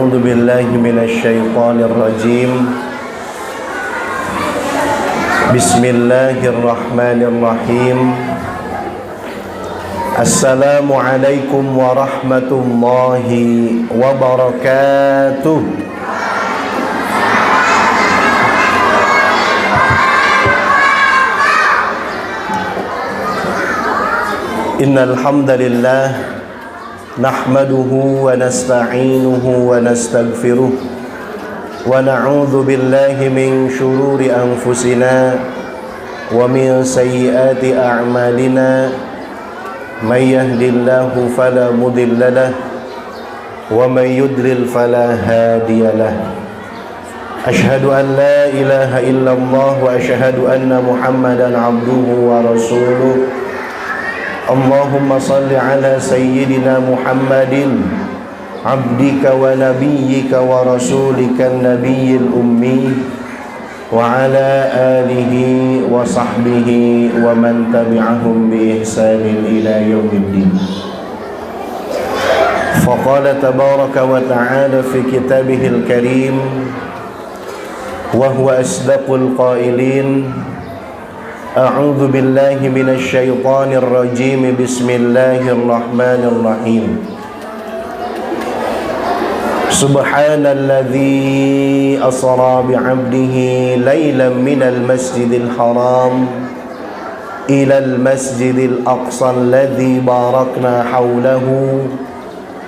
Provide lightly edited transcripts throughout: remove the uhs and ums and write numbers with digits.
أعوذ بالله من الشيطان الرجيم. بسم الله الرحمن الرحيم. السلام عليكم ورحمة الله وبركاته. إن الحمد لله نحمده ونستعينه ونستغفره ونعوذ بالله من شرور أنفسنا ومن سيئات أعمالنا. من يهد الله فلا مضل له ومن يضلل فلا هادي له. أشهد أن لا إله إلا الله وأشهد أن محمدا عبده ورسوله. اللهم صل على سيدنا محمد عبدك ونبيك ورسولك النبي الأمي وعلى آله وصحبه ومن تبعهم بإحسان إلى يوم الدين. فقال تبارك وتعالى في كتابه الكريم وهو أصدق القائلين: أعوذ بالله من الشيطان الرجيم. بسم الله الرحمن الرحيم. سبحان الذي أسرى بعبده ليلا من المسجد الحرام إلى المسجد الأقصى الذي باركنا حوله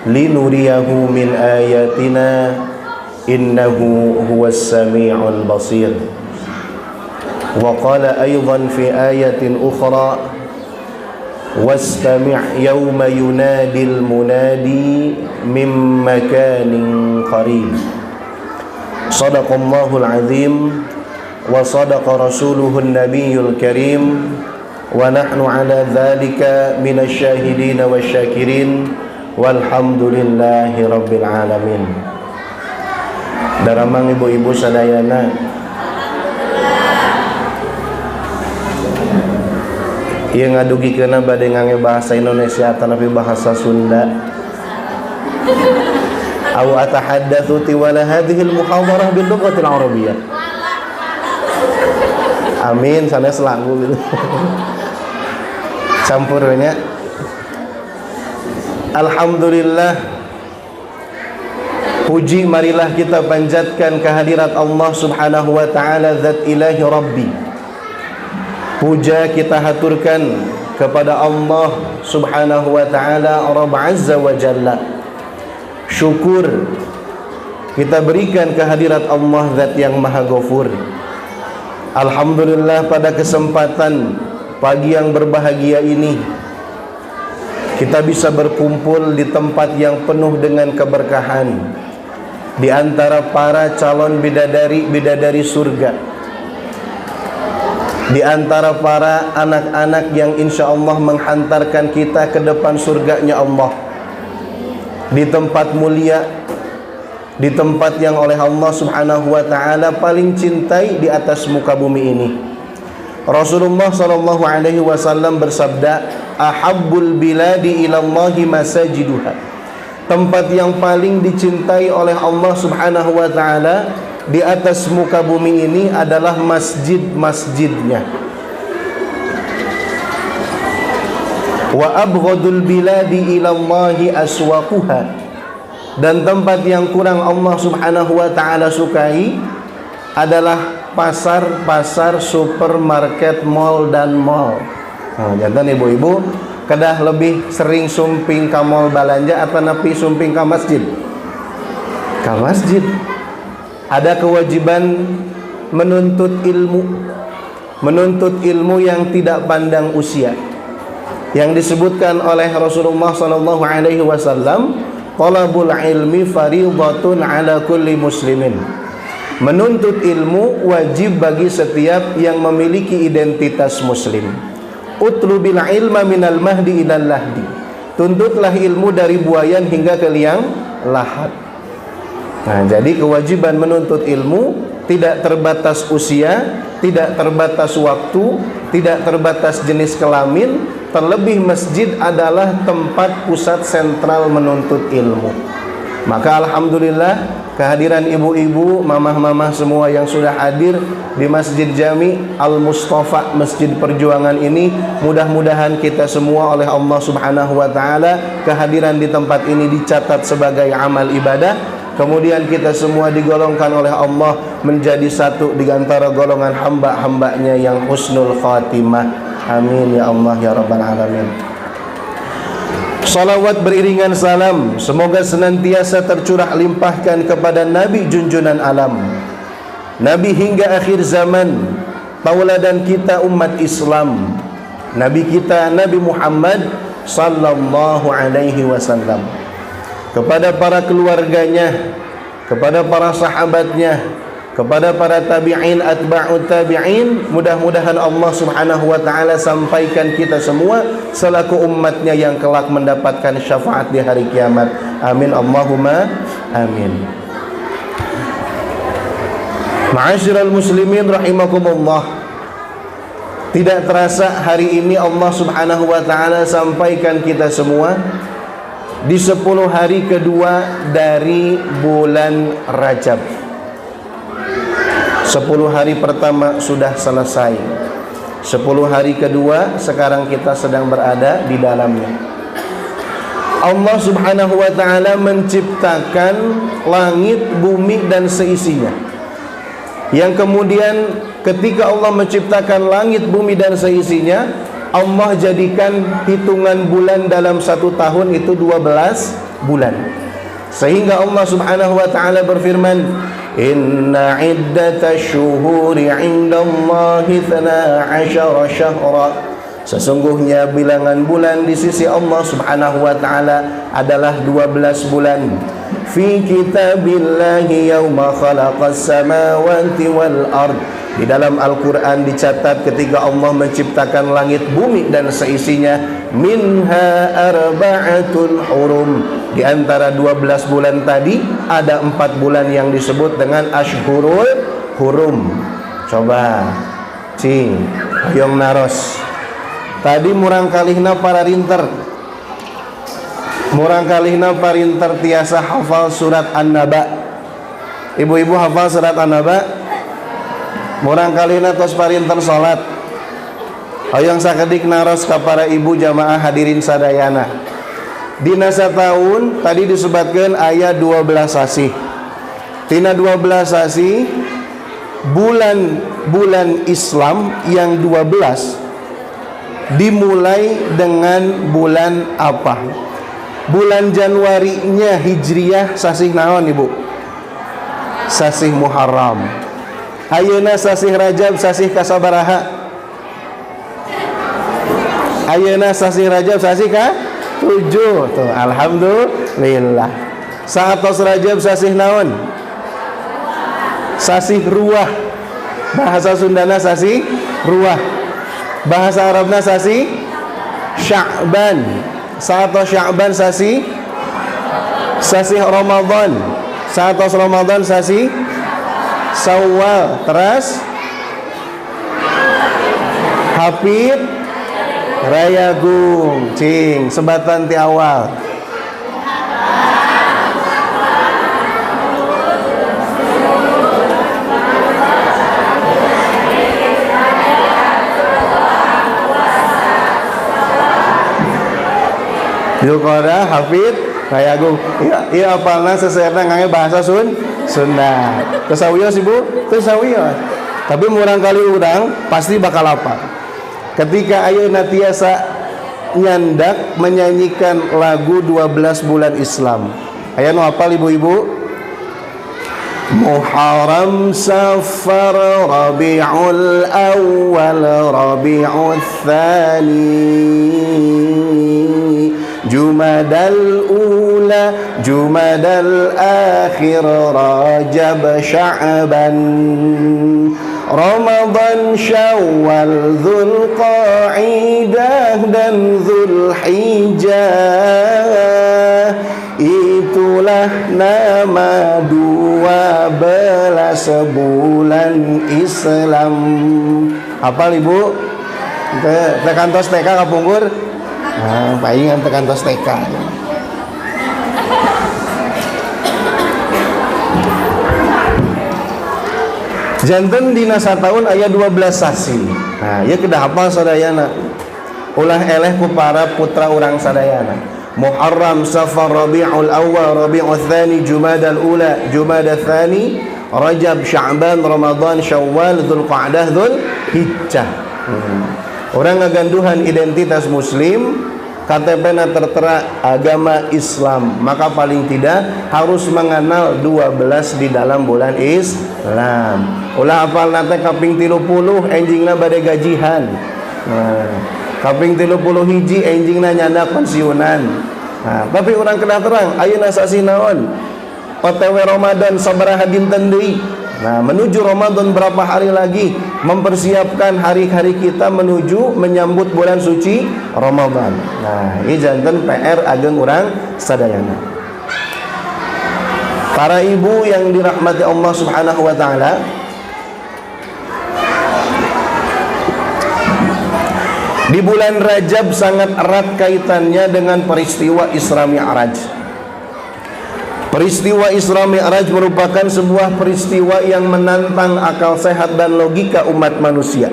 لنريه من آياتنا إنه هو السميع البصير. وقال أيضا في آية أخرى: واستمع يوم ينادي المنادي من مكان قريب. صدق الله العظيم وصدق رسوله النبي الكريم ونحن على ذلك من الشاهدين والشاكرين والحمد لله رب العالمين. Daramang ibu-ibu sadayana, yang ngadugi kena bade ngange bahasa Indonesia tapi bahasa Sunda. Aw atahaddatsu tiwala hadhihi al-muhadarah bil lughatil arabiyyah. Amin, sanes lagu gitu. Campurnya. Alhamdulillah, puji marilah kita panjatkan kehadirat Allah Subhanahu wa taala, zat ilahi rabbi. Puja kita haturkan kepada Allah Subhanahu wa ta'ala, Rabb Azza wa Jalla. Syukur kita berikan kehadirat Allah, zat yang maha ghafur. Alhamdulillah, pada kesempatan pagi yang berbahagia ini kita bisa berkumpul di tempat yang penuh dengan keberkahan, di antara para calon bidadari surga, di antara para anak-anak yang insya Allah menghantarkan kita ke depan surganya Allah, di tempat mulia, di tempat yang oleh Allah Subhanahu wa ta'ala paling cintai di atas muka bumi ini. Rasulullah sallallahu alaihi wasallam bersabda, ahabbul biladi ilallahi masajiduha. Tempat yang paling dicintai oleh Allah Subhanahu wa ta'ala di atas muka bumi ini adalah masjid-masjidnya. Wa abghadul biladi ilallahi aswaquha. Dan tempat yang kurang Allah Subhanahu wa ta'ala sukai adalah pasar-pasar, supermarket, mall dan mall. Nah, jantan ibu-ibu kedah lebih sering sumping ka mall balanja atau napi sumping ka masjid? Ka masjid. Ada kewajiban menuntut ilmu yang tidak pandang usia, yang disebutkan oleh Rasulullah sallallahu alaihi wasallam, talabul ilmi fardhatun ala kulli muslimin. Menuntut ilmu wajib bagi setiap yang memiliki identitas muslim. Utlubil ilma minal mahdi ilal lahdi. Tuntutlah ilmu dari buayan hingga ke liang lahat. Nah, jadi kewajiban menuntut ilmu tidak terbatas usia, tidak terbatas waktu, tidak terbatas jenis kelamin. Terlebih masjid adalah tempat pusat sentral menuntut ilmu. Maka alhamdulillah kehadiran ibu-ibu, mamah-mamah semua yang sudah hadir di Masjid Jami Al-Mustafa Masjid Perjuangan ini, mudah-mudahan kita semua oleh Allah Subhanahu wa taala kehadiran di tempat ini dicatat sebagai amal ibadah. Kemudian kita semua digolongkan oleh Allah menjadi satu di antara golongan hamba-hambanya yang husnul khatimah. Amin ya Allah ya rabbal alamin. Salawat beriringan salam semoga senantiasa tercurah limpahkan kepada Nabi junjunan alam, Nabi hingga akhir zaman, tauladan kita umat Islam, Nabi kita Nabi Muhammad sallallahu alaihi wasallam, kepada para keluarganya, kepada para sahabatnya, kepada para tabi'in, atba'ut tabi'in. Mudah-mudahan Allah Subhanahu wa taala sampaikan kita semua selaku umatnya yang kelak mendapatkan syafaat di hari kiamat. Amin Allahumma amin. Ma'asyiral muslimin rahimakumullah. Tidak terasa hari ini Allah Subhanahu wa taala sampaikan kita semua di 10 hari kedua dari bulan Rajab. 10 hari pertama sudah selesai. 10 hari kedua sekarang kita sedang berada di dalamnya. Allah Subhanahu wa taala menciptakan langit, bumi dan seisinya. Yang kemudian ketika Allah menciptakan langit, bumi dan seisinya, Allah jadikan hitungan bulan dalam 1 tahun itu 12 bulan. Sehingga Allah Subhanahu wa taala berfirman, Inna iddatash syuhuri 'indallahi 12 syahra. Sesungguhnya bilangan bulan di sisi Allah Subhanahu wa taala adalah 12 bulan. Fi kitabillahi yauma khalaqas samawati wal ard. Di dalam Al-Quran dicatat ketika Allah menciptakan langit, bumi dan seisinya, minha arba'atun hurum. Di antara 12 bulan tadi ada 4 bulan yang disebut dengan Ashhurul Hurum. Coba cing hayong naros. Tadi murang kalihna para rinter, murang kalihna parinter tiasa hafal surat An-Naba. Ibu-ibu hafal surat An-Naba? Murang kalihna tos parinter salat. Hayang sakedik naros ka para ibu jamaah hadirin sadayana. Dina sataun tadi disebutkan ayat 12 sasi. Tina 12 sasi bulan Islam yang 12 dimulai dengan bulan apa? Bulan Januarinya Hijriyah sasih naon ibu? Sasih Muharram. Ayeuna sasih Rajab sasih kasabaraha? Ayeuna sasih Rajab sasih ka 7. Tuh, alhamdulillah. Saatos Rajab sasih naon? Sasih Ruah. Bahasa Sundana sasih Ruah. Bahasa Arabna sasih Sya'ban. Saatos Sya'ban sasih Ramadan. Saatos Ramadan sasih Syawal. Terus Hafid Rayagung. Cing sebatan ti awal. Zulqa'dah, Hafid, Rayagung. Iya apalna seserna ngangge bahasa Sunda. Tesawios ibu? Tesawios. Tapi murang kali urang pasti bakal hafal. Ketika ayeuna tiasa nyandak menyanyikan lagu 12 bulan Islam. Aya nu hafal ibu-ibu? Muharram, Safar, Rabiul Awal, Rabiul Tsani, Jumadal Ula, Jumadal Akhir, Rajab, Sya'ban, Ramadan, Syawal, Dzulqa'dah dan Dzulhijjah. Itulah nama 12 bulan Islam. Hafal ibu? Tekan tos TK kapungkur? Nah, palingan tekan tos TK. Janten dina sataun aya 12 sasi. Nah, ieu kedah hafal sadayana. Ulah eleh ku para putra urang sadayana. Muharram, Safar, Rabiul Awwal, Rabiul Tsani, Jumadal Ula, Jumadal Tsani, Rajab, Sya'ban, Ramadan, Syawal, Dzulqa'dah, Dzulhijjah. Orang ngaganduhan identitas muslim, KTP-na tertera agama Islam, maka paling tidak harus mengenal 12 di dalam bulan Islam. Ulah hafal nate kaping 30 enjingna bade gajihan. Nah, kaping 30 hiji enjingna nyanda pensiunan. Nah, tapi orang kena terang ayeuna sasi naon? OTW Ramadan sabaraha dinten deui. Nah, menuju Ramadan berapa hari lagi? Mempersiapkan hari-hari kita menuju menyambut bulan suci Ramadan. Nah, ini janten PR ageng urang sadayana. Para ibu yang dirahmati Allah Subhanahu wa taala, di bulan Rajab sangat erat kaitannya dengan peristiwa Isra Mi'raj. Peristiwa Isra Mi'raj merupakan sebuah peristiwa yang menantang akal sehat dan logika umat manusia.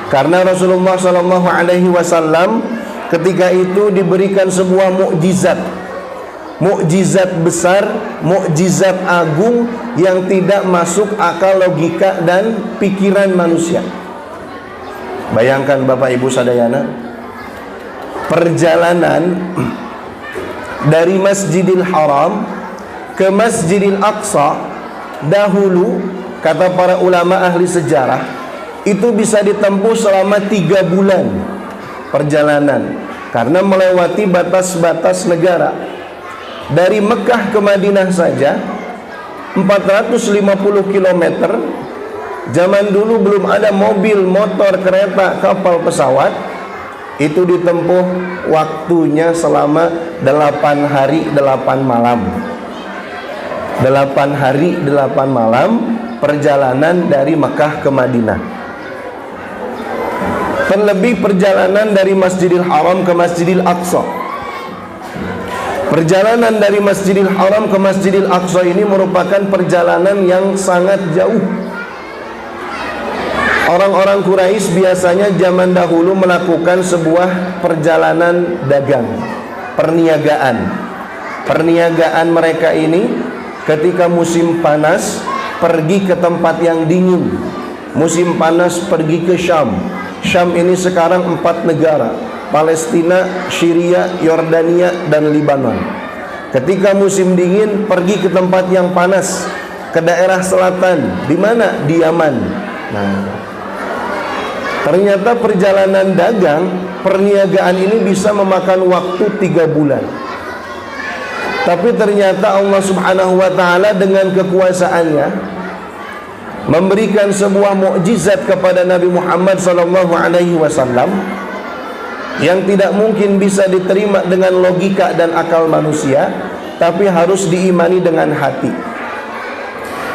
Karena Rasulullah SAW ketika itu diberikan sebuah mukjizat, mukjizat besar, mukjizat agung yang tidak masuk akal logika dan pikiran manusia. Bayangkan Bapak Ibu sadayana, perjalanan dari Masjidil Haram ke Masjidil Aqsa dahulu, kata para ulama ahli sejarah, itu bisa ditempuh selama 3 bulan perjalanan, karena melewati batas-batas negara. Dari Mekah ke Madinah saja 450 km. Zaman dulu belum ada mobil, motor, kereta, kapal, pesawat. Itu ditempuh waktunya selama 8 hari 8 malam. 8 hari 8 malam perjalanan dari Mekah ke Madinah. Terlebih perjalanan dari Masjidil Haram ke Masjidil Aqsa. Perjalanan dari Masjidil Haram ke Masjidil Aqsa ini merupakan perjalanan yang sangat jauh. Orang-orang Quraisy biasanya zaman dahulu melakukan sebuah perjalanan dagang, perniagaan. Perniagaan mereka ini ketika musim panas pergi ke tempat yang dingin. Musim panas pergi ke Syam. Syam ini sekarang 4 negara: Palestina, Syria, Yordania, dan Libanon. Ketika musim dingin pergi ke tempat yang panas, ke daerah selatan. Di mana? Di Yaman. Nah, ternyata perjalanan dagang, perniagaan ini bisa memakan waktu 3 bulan. Tapi ternyata Allah Subhanahu wa taala dengan kekuasaannya memberikan sebuah mukjizat kepada Nabi Muhammad SAW yang tidak mungkin bisa diterima dengan logika dan akal manusia, tapi harus diimani dengan hati.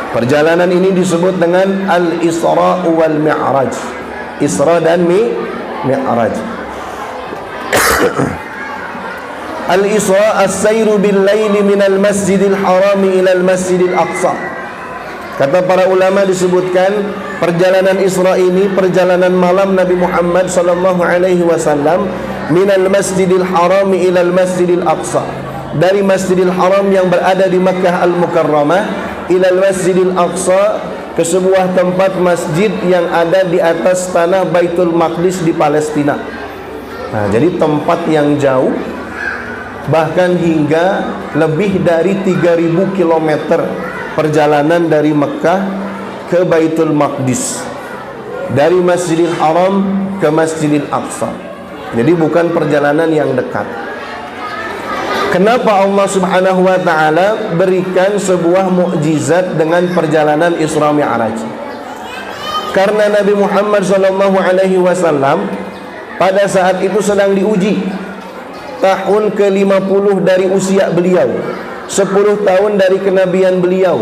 Perjalanan ini disebut dengan Al-Isra wal Mi'raj. Isra dan Mi'raj. Al-Isra as-sayru bil-laili minal masjidil harami ilal masjidil aqsa. Kata para ulama disebutkan perjalanan Isra ini perjalanan malam Nabi Muhammad SAW minal masjidil harami ilal masjidil aqsa. Dari Masjidil Haram yang berada di Makkah Al-Mukarramah ilal masjidil aqsa, ke sebuah tempat masjid yang ada di atas tanah Baitul Maqdis di Palestina. Nah, jadi tempat yang jauh, bahkan hingga lebih dari 3000 km perjalanan dari Mekah ke Baitul Maqdis, dari Masjidil Haram ke Masjidil Aqsa. Jadi bukan perjalanan yang dekat. Kenapa Allah Subhanahu wa taala berikan sebuah mukjizat dengan perjalanan Isra Mi'raj? Karena Nabi Muhammad SAW pada saat itu sedang diuji. Tahun ke-50 dari usia beliau, 10 tahun dari kenabian beliau.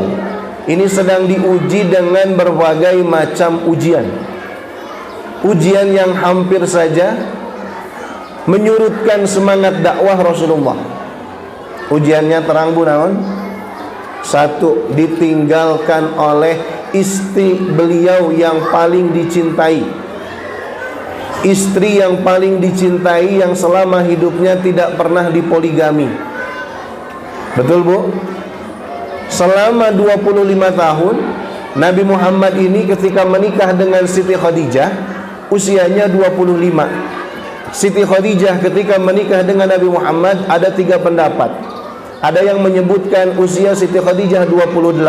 Ini sedang diuji dengan berbagai macam ujian. Ujian yang hampir saja menyurutkan semangat dakwah Rasulullah. Ujiannya terang bu naon? 1, ditinggalkan oleh istri beliau yang paling dicintai, istri yang paling dicintai yang selama hidupnya tidak pernah dipoligami. Betul Bu? Selama 25 tahun Nabi Muhammad ini ketika menikah dengan Siti Khadijah usianya 25. Siti Khadijah ketika menikah dengan Nabi Muhammad ada 3 pendapat. Ada yang menyebutkan usia Siti Khadijah 28,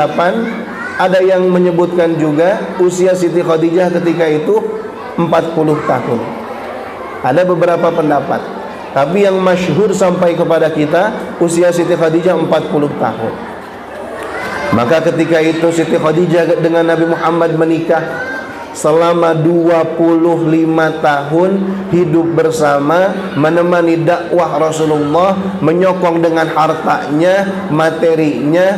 ada yang menyebutkan juga usia Siti Khadijah ketika itu 40 tahun. Ada beberapa pendapat, tapi yang masyhur sampai kepada kita usia Siti Khadijah 40 tahun. Maka ketika itu Siti Khadijah dengan Nabi Muhammad menikah selama 25 tahun hidup bersama, menemani dakwah Rasulullah, menyokong dengan hartanya, materinya,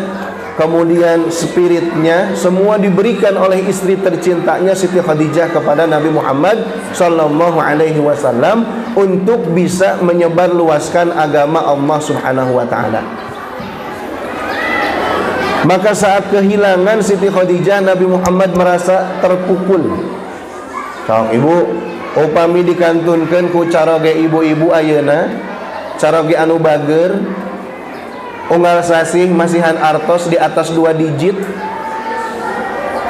kemudian spiritnya, semua diberikan oleh istri tercintanya Siti Khadijah kepada Nabi Muhammad sallallahu alaihi wasallam untuk bisa menyebarluaskan agama Allah Subhanahu wa taala. Maka saat kehilangan Siti Khadijah, Nabi Muhammad merasa terpukul. Sok ibu, upami dikantunkeun ku cara ge ibu-ibu ayeuna, cara ge anu bager, unggal sasih masihan artos di atas 2 digit,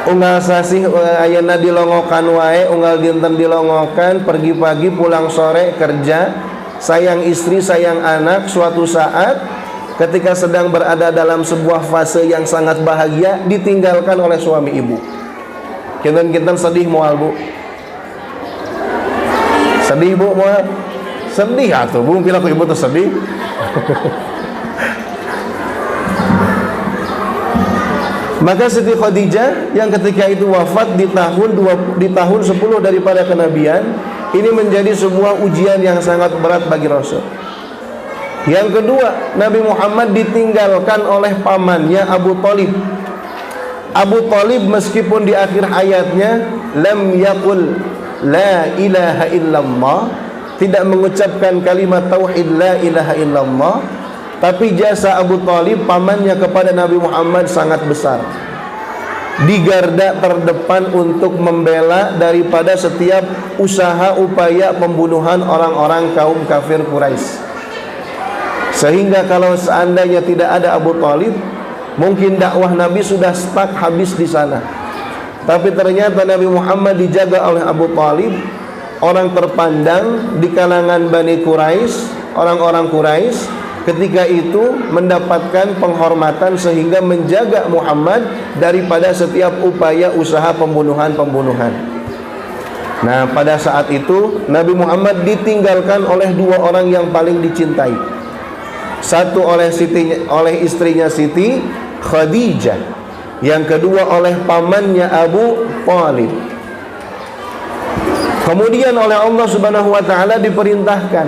unggal sasih ayeuna dilongokan wae, unggal dinten dilongokan, pergi pagi pulang sore kerja, sayang istri sayang anak. Suatu saat ketika sedang berada dalam sebuah fase yang sangat bahagia ditinggalkan oleh suami ibu. Kinten-kinten sedih moal Bu. Sedih Bu moal. Sedih atuh Bu, pila ku ibu tuh sedih. Maka Siti Khadijah yang ketika itu wafat di tahun 10 daripada kenabian, ini menjadi sebuah ujian yang sangat berat bagi Rasul. Yang kedua, Nabi Muhammad ditinggalkan oleh pamannya Abu Thalib. Abu Thalib meskipun di akhir hayatnya lam yaqul la ilaha illallah, tidak mengucapkan kalimat tauhid la ilaha illallah, tapi jasa Abu Thalib pamannya kepada Nabi Muhammad sangat besar. Di garda terdepan untuk membela daripada setiap usaha upaya pembunuhan orang-orang kaum kafir Quraisy. Sehingga kalau seandainya tidak ada Abu Thalib, mungkin dakwah Nabi sudah stuck habis di sana. Tapi ternyata Nabi Muhammad dijaga oleh Abu Thalib, orang terpandang di kalangan Bani Quraisy, orang-orang Quraisy, ketika itu mendapatkan penghormatan sehingga menjaga Muhammad daripada setiap upaya usaha pembunuhan-pembunuhan. Nah, pada saat itu Nabi Muhammad ditinggalkan oleh 2 orang yang paling dicintai. Satu oleh istrinya Siti Khadijah, yang kedua oleh pamannya Abu Thalib. Kemudian oleh Allah Subhanahu wa taala diperintahkan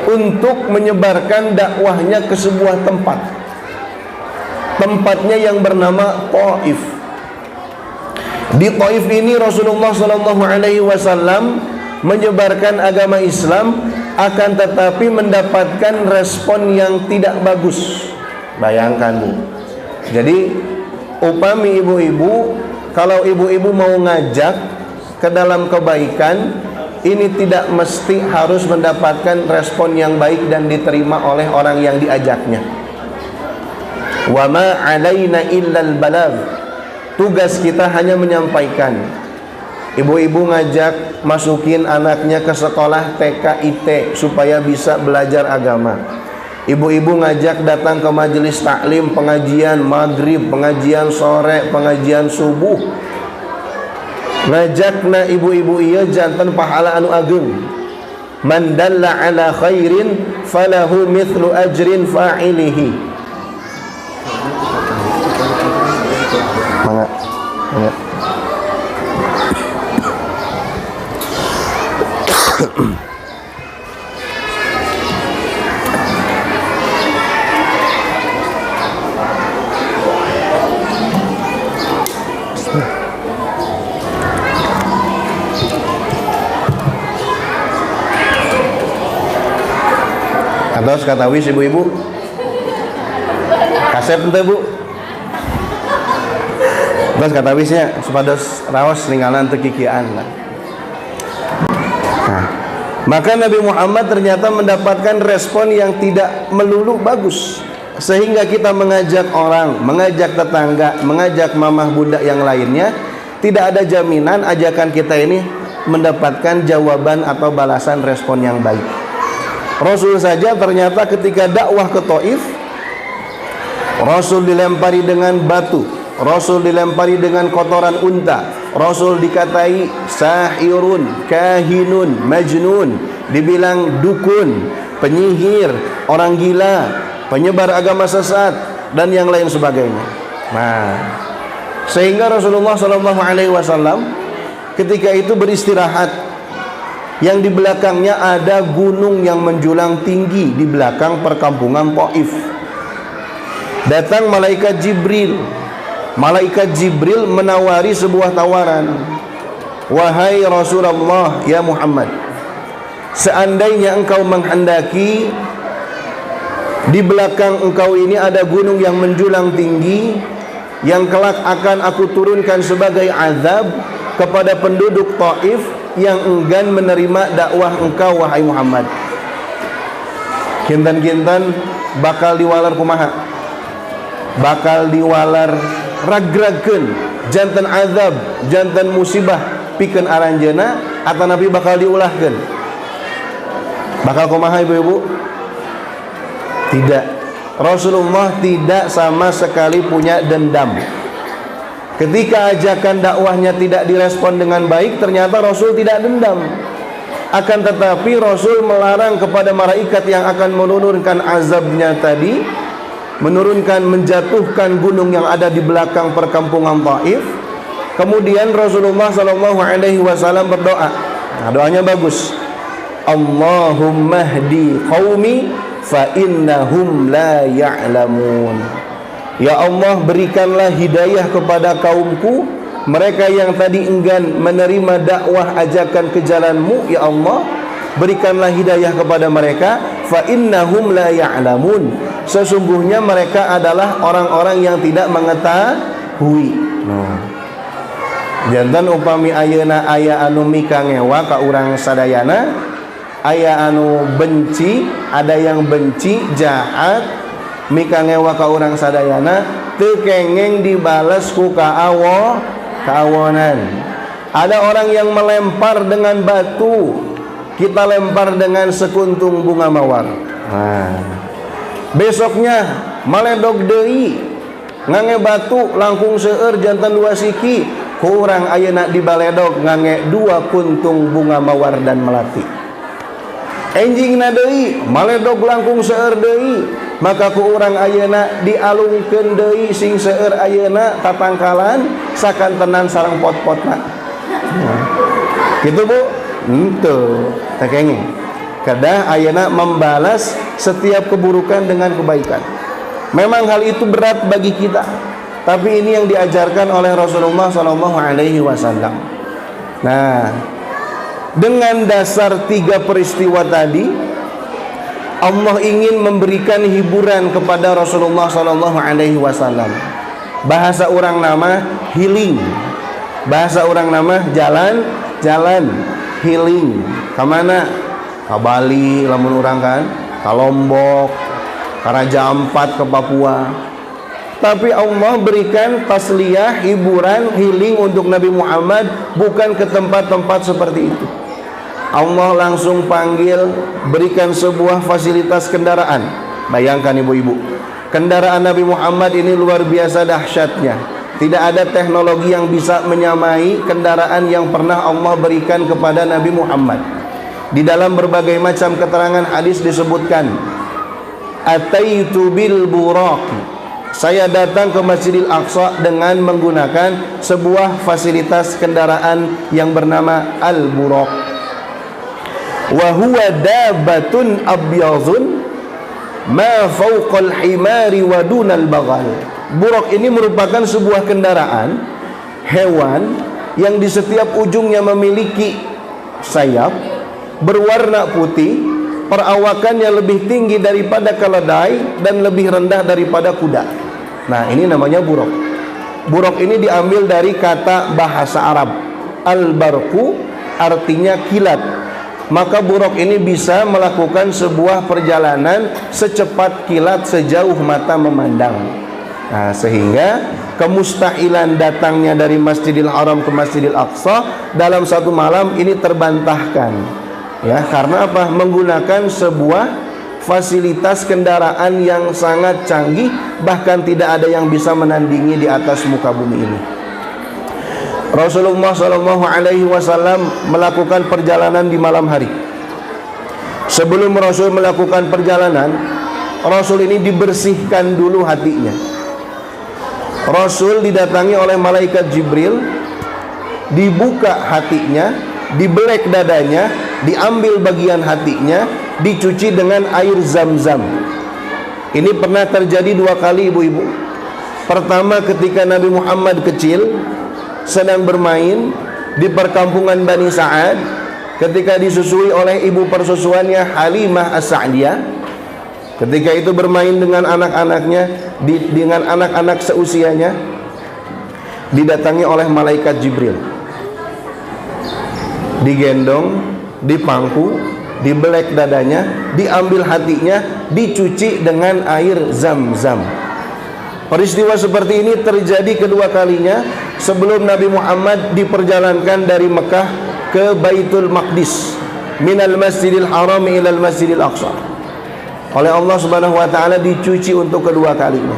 untuk menyebarkan dakwahnya ke sebuah tempat. Tempatnya yang bernama Taif. Di Taif ini Rasulullah sallallahu alaihi wasallam menyebarkan agama Islam, akan tetapi mendapatkan respon yang tidak bagus. Bayangkan Bu. Jadi upami ibu-ibu, kalau ibu-ibu mau ngajak ke dalam kebaikan, ini tidak mesti harus mendapatkan respon yang baik dan diterima oleh orang yang diajaknya. Wa ma 'alaina illal balagh. Tugas kita hanya menyampaikan. Ibu-ibu ngajak masukin anaknya ke sekolah TK IT supaya bisa belajar agama. Ibu-ibu ngajak datang ke majelis taklim, pengajian maghrib, pengajian sore, pengajian subuh. Ngajakna ibu-ibu ieu janten pahala anu ageung. Man dalla ala khairin falahu mithlu ajrin fa'ilihi. Mangga. Atos kata wis ibu-ibu. Kasep ente Bu. Terus kata wisnya supados raos ninggalan teu kikian. Nah, maka Nabi Muhammad ternyata mendapatkan respon yang tidak melulu bagus, sehingga kita mengajak orang, mengajak tetangga, mengajak mamah bunda yang lainnya, tidak ada jaminan ajakan kita ini mendapatkan jawaban atau balasan respon yang baik. Rasul saja ternyata ketika dakwah ke Taif, Rasul dilempari dengan batu, Rasul dilempari dengan kotoran unta, Rasul dikatai sahirun, kahinun, majnun, dibilang dukun, penyihir, orang gila, penyebar agama sesat, dan yang lain sebagainya. Nah, sehingga Rasulullah SAW ketika itu beristirahat, yang di belakangnya ada gunung yang menjulang tinggi di belakang perkampungan Taif. Datang malaikat Jibril. Malaikat Jibril menawari sebuah tawaran. Wahai Rasulullah ya Muhammad, seandainya engkau menghendaki, di belakang engkau ini ada gunung yang menjulang tinggi, yang kelak akan aku turunkan sebagai azab kepada penduduk Taif yang enggan menerima dakwah engkau wahai Muhammad. Kinten-kinten bakal diwalar kumaha? Bakal diwalar ragrageun, janten azab, janten musibah pikeun aranjeuna, atau Nabi bakal diulahkeun. Bakal kumaha ibu-ibu? Tidak. Rasulullah tidak sama sekali punya dendam. Ketika ajakan dakwahnya tidak direspon dengan baik, ternyata Rasul tidak dendam. Akan tetapi Rasul melarang kepada malaikat yang akan menurunkan azabnya tadi, menurunkan, menjatuhkan gunung yang ada di belakang perkampungan Taif. Kemudian Rasulullah SAW berdoa. Nah, doanya bagus. Allahumma hdi qaumi fa innahum la ya'lamun. Ya Allah, berikanlah hidayah kepada kaumku, mereka yang tadi enggan menerima dakwah ajakan ke jalanmu. Ya Allah, berikanlah hidayah kepada mereka. Fa innahum la ya'lamun. Sesungguhnya mereka adalah orang-orang yang tidak mengetahui. Jantan upami ayeuna aya anu mika ngewa ka urang sadayana, aya anu benci, ada yang benci, jahat, mika ngewa ka urang sadayana, teu kengeng dibales ku kaawonan. Ada orang yang melempar dengan batu, kita lempar dengan sekuntung bunga mawar. Nah, besoknya maledog deui, ngange batu langkung seueur jantan 2 siki, ku urang ayeuna dibaledog ngange 2 kuntung bunga mawar dan melati. Enjingna deui maledog langkung seueur deui, maka ku urang ayeuna dialungkeun deui sing seueur ayeuna tatangkalan sakantenan sareng pot-potna. Gitu Bu? Henteu, teu kenging. Kedah ayeuna membalas setiap keburukan dengan kebaikan. Memang hal itu berat bagi kita, tapi ini yang diajarkan oleh Rasulullah SAW. Nah, dengan dasar 3 peristiwa tadi, Allah ingin memberikan hiburan kepada Rasulullah SAW. Bahasa orang nama healing, bahasa orang nama jalan healing. Kemana? Ke Bali lamun urang kan, ke Lombok, ke Raja Ampat, ke Papua. Tapi Allah berikan tasliyah, hiburan, healing untuk Nabi Muhammad, bukan ke tempat-tempat seperti itu. Allah langsung panggil, berikan sebuah fasilitas kendaraan. Bayangkan ibu-ibu, kendaraan Nabi Muhammad ini luar biasa dahsyatnya. Tidak ada teknologi yang bisa menyamai kendaraan yang pernah Allah berikan kepada Nabi Muhammad. Di dalam berbagai macam keterangan hadis disebutkan, Ataitu bil buraq, saya datang ke Masjidil Aqsa dengan menggunakan sebuah fasilitas kendaraan yang bernama Al-Buraq. Wa huwa dabatun abyadun ma fawqal himari wa dunal baghal. Buraq ini merupakan sebuah kendaraan hewan yang di setiap ujungnya memiliki sayap, berwarna putih, perawakannya lebih tinggi daripada keledai dan lebih rendah daripada kuda. Nah, ini namanya buraq. Buraq ini diambil dari kata bahasa Arab. Al-barqu artinya kilat. Maka buraq ini bisa melakukan sebuah perjalanan secepat kilat sejauh mata memandang. Nah, sehingga kemustahilan datangnya dari Masjidil Haram ke Masjidil Aqsa dalam satu malam ini terbantahkan. Ya, karena apa? Menggunakan sebuah fasilitas kendaraan yang sangat canggih, bahkan tidak ada yang bisa menandingi di atas muka bumi ini. Rasulullah SAW melakukan perjalanan di malam hari. Sebelum Rasul melakukan perjalanan, Rasul ini dibersihkan dulu hatinya. Rasul didatangi oleh malaikat Jibril, dibuka hatinya, dibelek dadanya, diambil bagian hatinya, dicuci dengan air zam-zam. Ini pernah terjadi 2 kali, ibu-ibu. Pertama ketika Nabi Muhammad kecil sedang bermain di perkampungan Bani Sa'ad, ketika disusui oleh ibu persusuannya Halimah As-Sa'diyah. Ketika itu bermain dengan anak-anaknya, dengan anak-anak seusianya, didatangi oleh malaikat Jibril. Digendong, dipangku, dibelek dadanya, diambil hatinya, dicuci dengan air zam-zam. Peristiwa seperti ini terjadi kedua kalinya sebelum Nabi Muhammad diperjalankan dari Mekah ke Baitul Maqdis, minal Masjidil Haram ilal Masjidil Aqsa. Oleh Allah Subhanahu wa taala dicuci untuk kedua kalinya.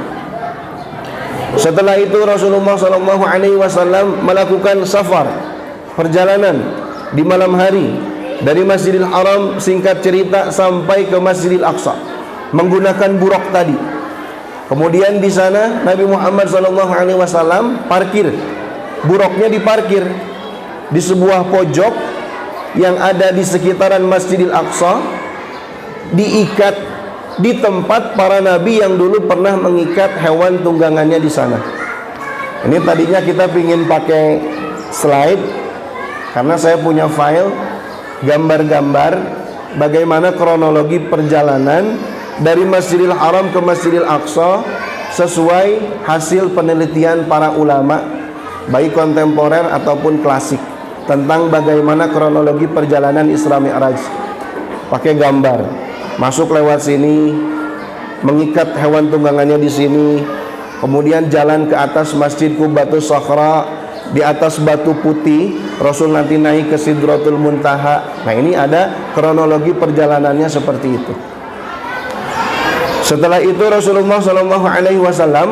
Setelah itu Rasulullah SAW melakukan safar, perjalanan di malam hari dari Masjidil Haram, singkat cerita, sampai ke Masjidil Aqsa menggunakan buraq tadi. Kemudian di sana Nabi Muhammad SAW parkir. Buraqnya diparkir di sebuah pojok yang ada di sekitaran Masjidil Aqsa, diikat di tempat para nabi yang dulu pernah mengikat hewan tunggangannya di sana. Ini tadinya kita pingin pakai slide karena saya punya file gambar-gambar bagaimana kronologi perjalanan dari Masjidil Haram ke Masjidil Aqsa sesuai hasil penelitian para ulama baik kontemporer ataupun klasik tentang bagaimana kronologi perjalanan Isra Mi'raj. Pakai gambar, masuk lewat sini, mengikat hewan tunggangannya di sini, kemudian jalan ke atas Masjid Qubatus Sakhra, di atas batu putih Rasul nanti naik ke Sidratul Muntaha. Nah, ini ada kronologi perjalanannya seperti itu. Setelah itu Rasulullah SAW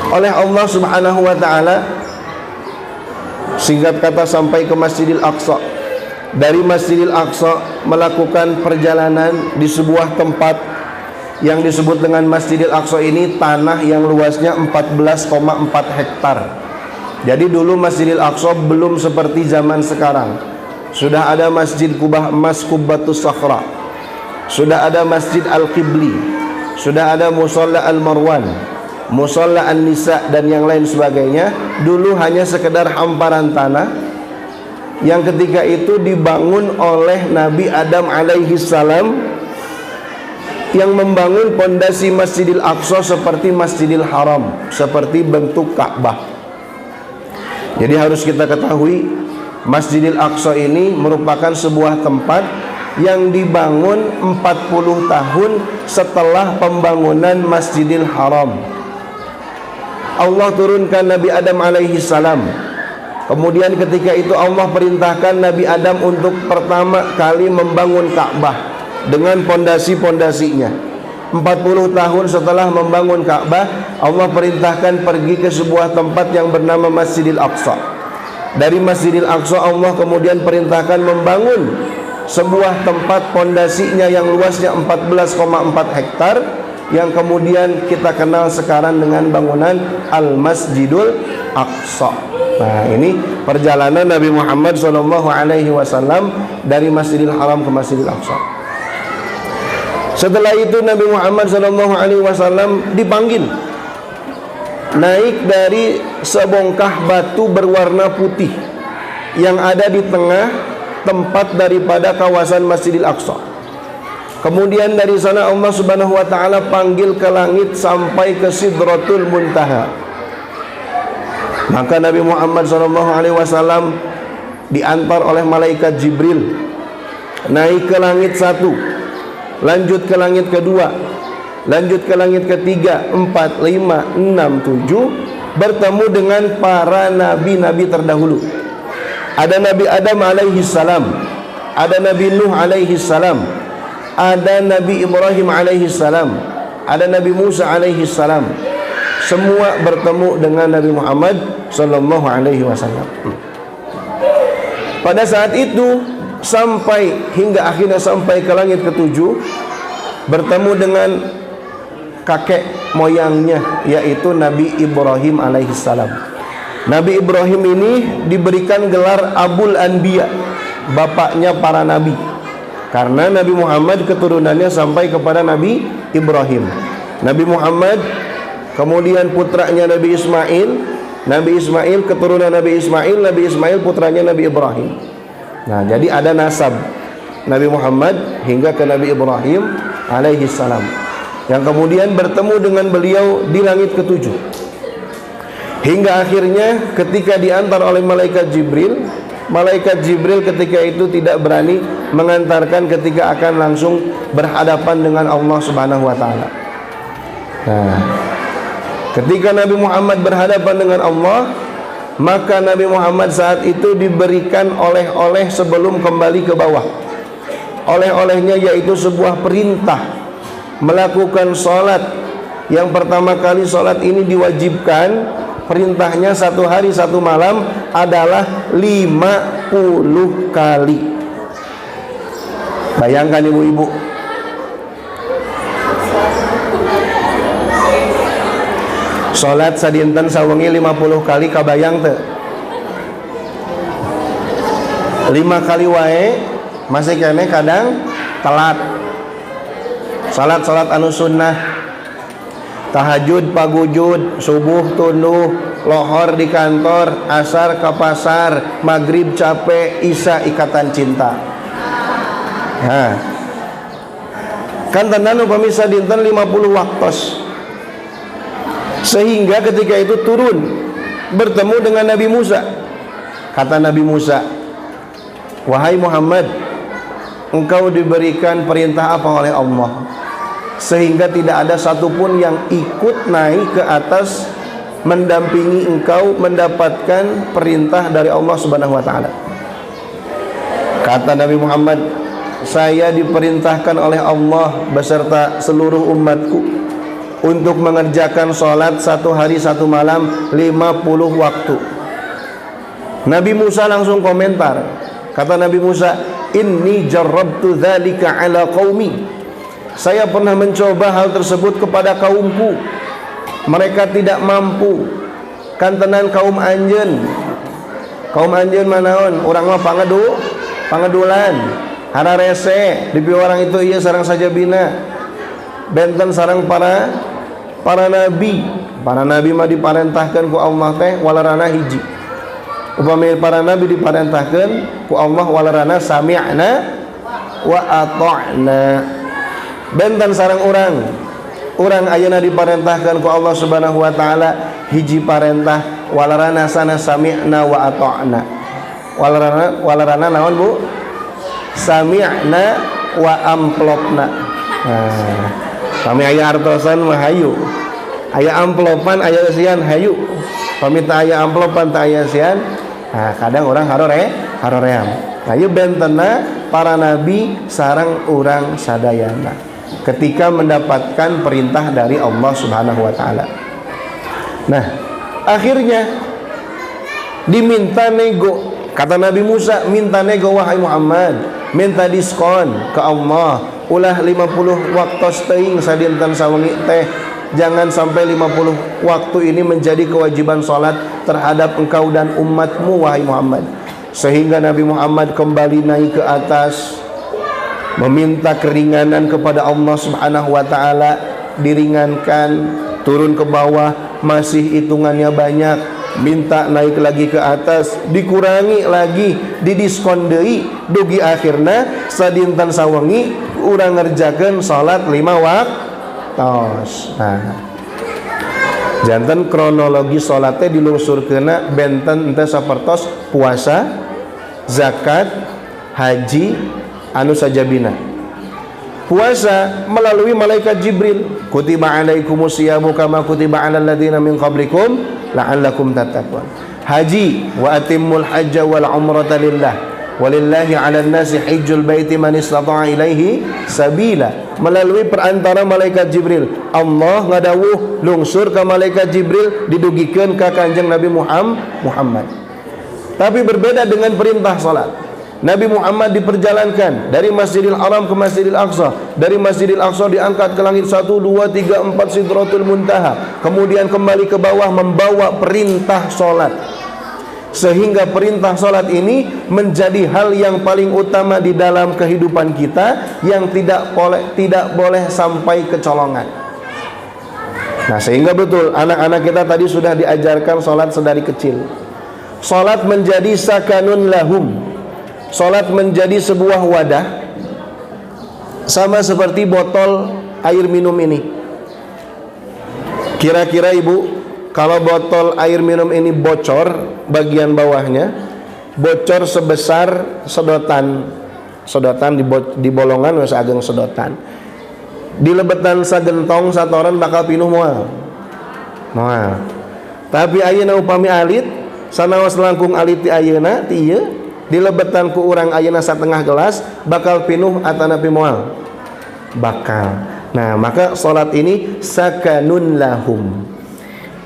oleh Allah Subhanahu wa taala, singkat kata, sampai ke Masjidil Aqsa. Dari Masjidil Aqsa melakukan perjalanan di sebuah tempat yang disebut dengan Masjidil Aqsa ini tanah yang luasnya 14,4 hektar. Jadi dulu Masjidil Aqsa belum seperti zaman sekarang. Sudah ada Masjid Kubah Emas Qubatus Sakhra, sudah ada Masjid Al-Qibli, sudah ada Musalla Al-Marwan, Musalla An-Nisa dan yang lain sebagainya. Dulu hanya sekedar hamparan tanah yang ketika itu dibangun oleh Nabi Adam alaihi salam, yang membangun pondasi Masjidil Aqsa seperti Masjidil Haram, seperti bentuk Ka'bah. Jadi harus kita ketahui, Masjidil Aqsa ini merupakan sebuah tempat yang dibangun 40 tahun setelah pembangunan Masjidil Haram. Allah turunkan Nabi Adam alaihi salam. Kemudian ketika itu Allah perintahkan Nabi Adam untuk pertama kali membangun Ka'bah dengan pondasi-pondasinya. 40 tahun setelah membangun Ka'bah, Allah perintahkan pergi ke sebuah tempat yang bernama Masjidil Aqsa. Dari Masjidil Aqsa Allah kemudian perintahkan membangun sebuah tempat pondasinya yang luasnya 14,4 hektar, yang kemudian kita kenal sekarang dengan bangunan Al-Masjidul Aqsa. Nah, ini perjalanan Nabi Muhammad SAW dari Masjidil Haram ke Masjidil Aqsa. Setelah itu Nabi Muhammad SAW dipanggil naik dari sebongkah batu berwarna putih yang ada di tengah tempat daripada kawasan Masjidil Aqsa. Kemudian dari sana Allah Subhanahu wa taala panggil ke langit sampai ke Sidratul Muntaha. Maka Nabi Muhammad SAW diantar oleh malaikat Jibril naik ke langit 1, lanjut ke langit kedua, lanjut ke langit ketiga, 4, 5, 6, 7, bertemu dengan para nabi-nabi terdahulu. Ada Nabi Adam alaihi salam, ada Nabi Nuh alaihi salam, ada Nabi Ibrahim alaihi salam, ada Nabi Musa alaihi salam. Semua bertemu dengan Nabi Muhammad sallallahu alaihi wasallam. Pada saat itu sampai hingga akhirnya sampai ke langit ketujuh, bertemu dengan kakek moyangnya, yaitu Nabi Ibrahim alaihi salam. Nabi Ibrahim ini diberikan gelar Abul Anbiya, bapaknya para nabi, karena Nabi Muhammad keturunannya sampai kepada Nabi Ibrahim. Nabi Muhammad, kemudian putranya Nabi Ismail, Nabi Ismail keturunan Nabi Ismail, Nabi Ismail putranya Nabi Ibrahim. Nah, jadi ada nasab Nabi Muhammad hingga ke Nabi Ibrahim alaihi salam, yang kemudian bertemu dengan beliau di langit ketujuh. Hingga akhirnya ketika diantar oleh malaikat Jibril, malaikat Jibril ketika itu tidak berani mengantarkan ketika akan langsung berhadapan dengan Allah Subhanahu wa taala. Nah, ketika Nabi Muhammad berhadapan dengan Allah, maka Nabi Muhammad saat itu diberikan oleh-oleh sebelum kembali ke bawah. Oleh-olehnya yaitu sebuah perintah melakukan sholat. Yang pertama kali sholat ini diwajibkan, perintahnya 1 hari 1 malam adalah 50 kali. Bayangkan ibu-ibu, sholat sadinten sawengi 50 kali, kabayang teu? 5 kali wae masih kene kadang telat. Salat anu sunnah, tahajud pagujud, subuh tunduh, lohor di kantor, asar ke pasar, maghrib capek, isya ikatan cinta. Nah, kan tenan pemirsa dinten 50 waktos. Sehingga ketika itu turun bertemu dengan Nabi Musa. Kata Nabi Musa, "Wahai Muhammad, engkau diberikan perintah apa oleh Allah sehingga tidak ada satupun yang ikut naik ke atas mendampingi engkau mendapatkan perintah dari Allah Subhanahu wa taala?" Kata Nabi Muhammad, "Saya diperintahkan oleh Allah beserta seluruh umatku untuk mengerjakan sholat 1 hari 1 malam 50 waktu." Nabi Musa langsung komentar. Kata Nabi Musa, "Inni jarrabtu dzalika ala qaumi." Saya pernah mencoba hal tersebut kepada kaumku. Mereka tidak mampu. Kan tenan kaum anjeun. Kaum anjeun manaon? Urang mah pangedulan. Hara rese di orang itu ieu sareng saja bina. Benten sareng para nabi. Para nabi mah diparentahkeun ku Allah teh walarana hiji. Upami para nabi diparentahkeun ku Allah walarana sami'na wa ata'na. Benten sareng urang ayeuna diparentahkeun ku Allah Subhanahu wa taala hiji parentah walarana sana sami'na wa ata'na. Walarana naon Bu? Sami'na wa amplopna. Nah, kami aya artosan mah hayu. Aya amplopan aya eusian hayu. Pamita aya amplopan teh aya eusian. Nah, kadang orang haroream. Nah, ieu bentenna para nabi sareng urang sadayana ketika mendapatkan perintah dari Allah Subhanahu wa taala. Nah, akhirnya diminta nego. Kata Nabi Musa, minta nego wahai Muhammad, minta diskon ke Allah. Ulah 50 waktu teuing sadinten sawengi teh. Jangan sampai 50 waktu ini menjadi kewajiban salat terhadap engkau dan umatmu wahai Muhammad. Sehingga Nabi Muhammad kembali naik ke atas, meminta keringanan kepada Allah Subhanahu wa taala, diringankan, turun ke bawah, masih hitungannya banyak. minta naik lagi ke atas, dikurangi lagi, didiskon deui, dugi akhirna sadinten sawengi urang ngerjakeun salat 5 waktos. Nah, janten kronologi salatnya dilungsurkeuna benten teh sapertos puasa, zakat, haji, anu sajabina. Puasa melalui malaikat Jibril, kutiba alaikumus siyamu kama kutiba alal ladzina min qablikum la'allakum tattaqun. Haji, wa atimmul hajja wal umrata lillah walillahi 'alan nasi hajjul baiti man istata'a ilaihi sabila. Melalui perantara malaikat Jibril, Allah ngadawuh lungsur ke malaikat Jibril didugikeun ka Kanjeng Nabi Muhammad. Tapi berbeda dengan perintah salat. Nabi Muhammad diperjalankan dari Masjidil Haram ke Masjidil Aqsa, dari Masjidil Aqsa diangkat ke langit 1, 2, 3, 4 Sidratul Muntaha, kemudian kembali ke bawah membawa perintah solat, sehingga perintah solat ini menjadi hal yang paling utama di dalam kehidupan kita, yang tidak boleh sampai kecolongan. Nah, sehingga betul anak-anak kita tadi sudah diajarkan solat sedari kecil. Solat menjadi sakanun lahum. Salat menjadi sebuah wadah, sama seperti botol air minum ini. Kira-kira ibu, kalau botol air minum ini bocor bagian bawahnya, bocor sebesar sedotan di bolongan masa ageng sedotan, di lebetan sagentong satoran bakal pinuh moal. Tapi ayeuna upami alit sanaos langkung alit ti ayeuna ti ieu di lebetan ku urang ayeuna satengah gelas bakal pinuh atanapi moal bakal. Nah, maka salat ini sakanun lahum.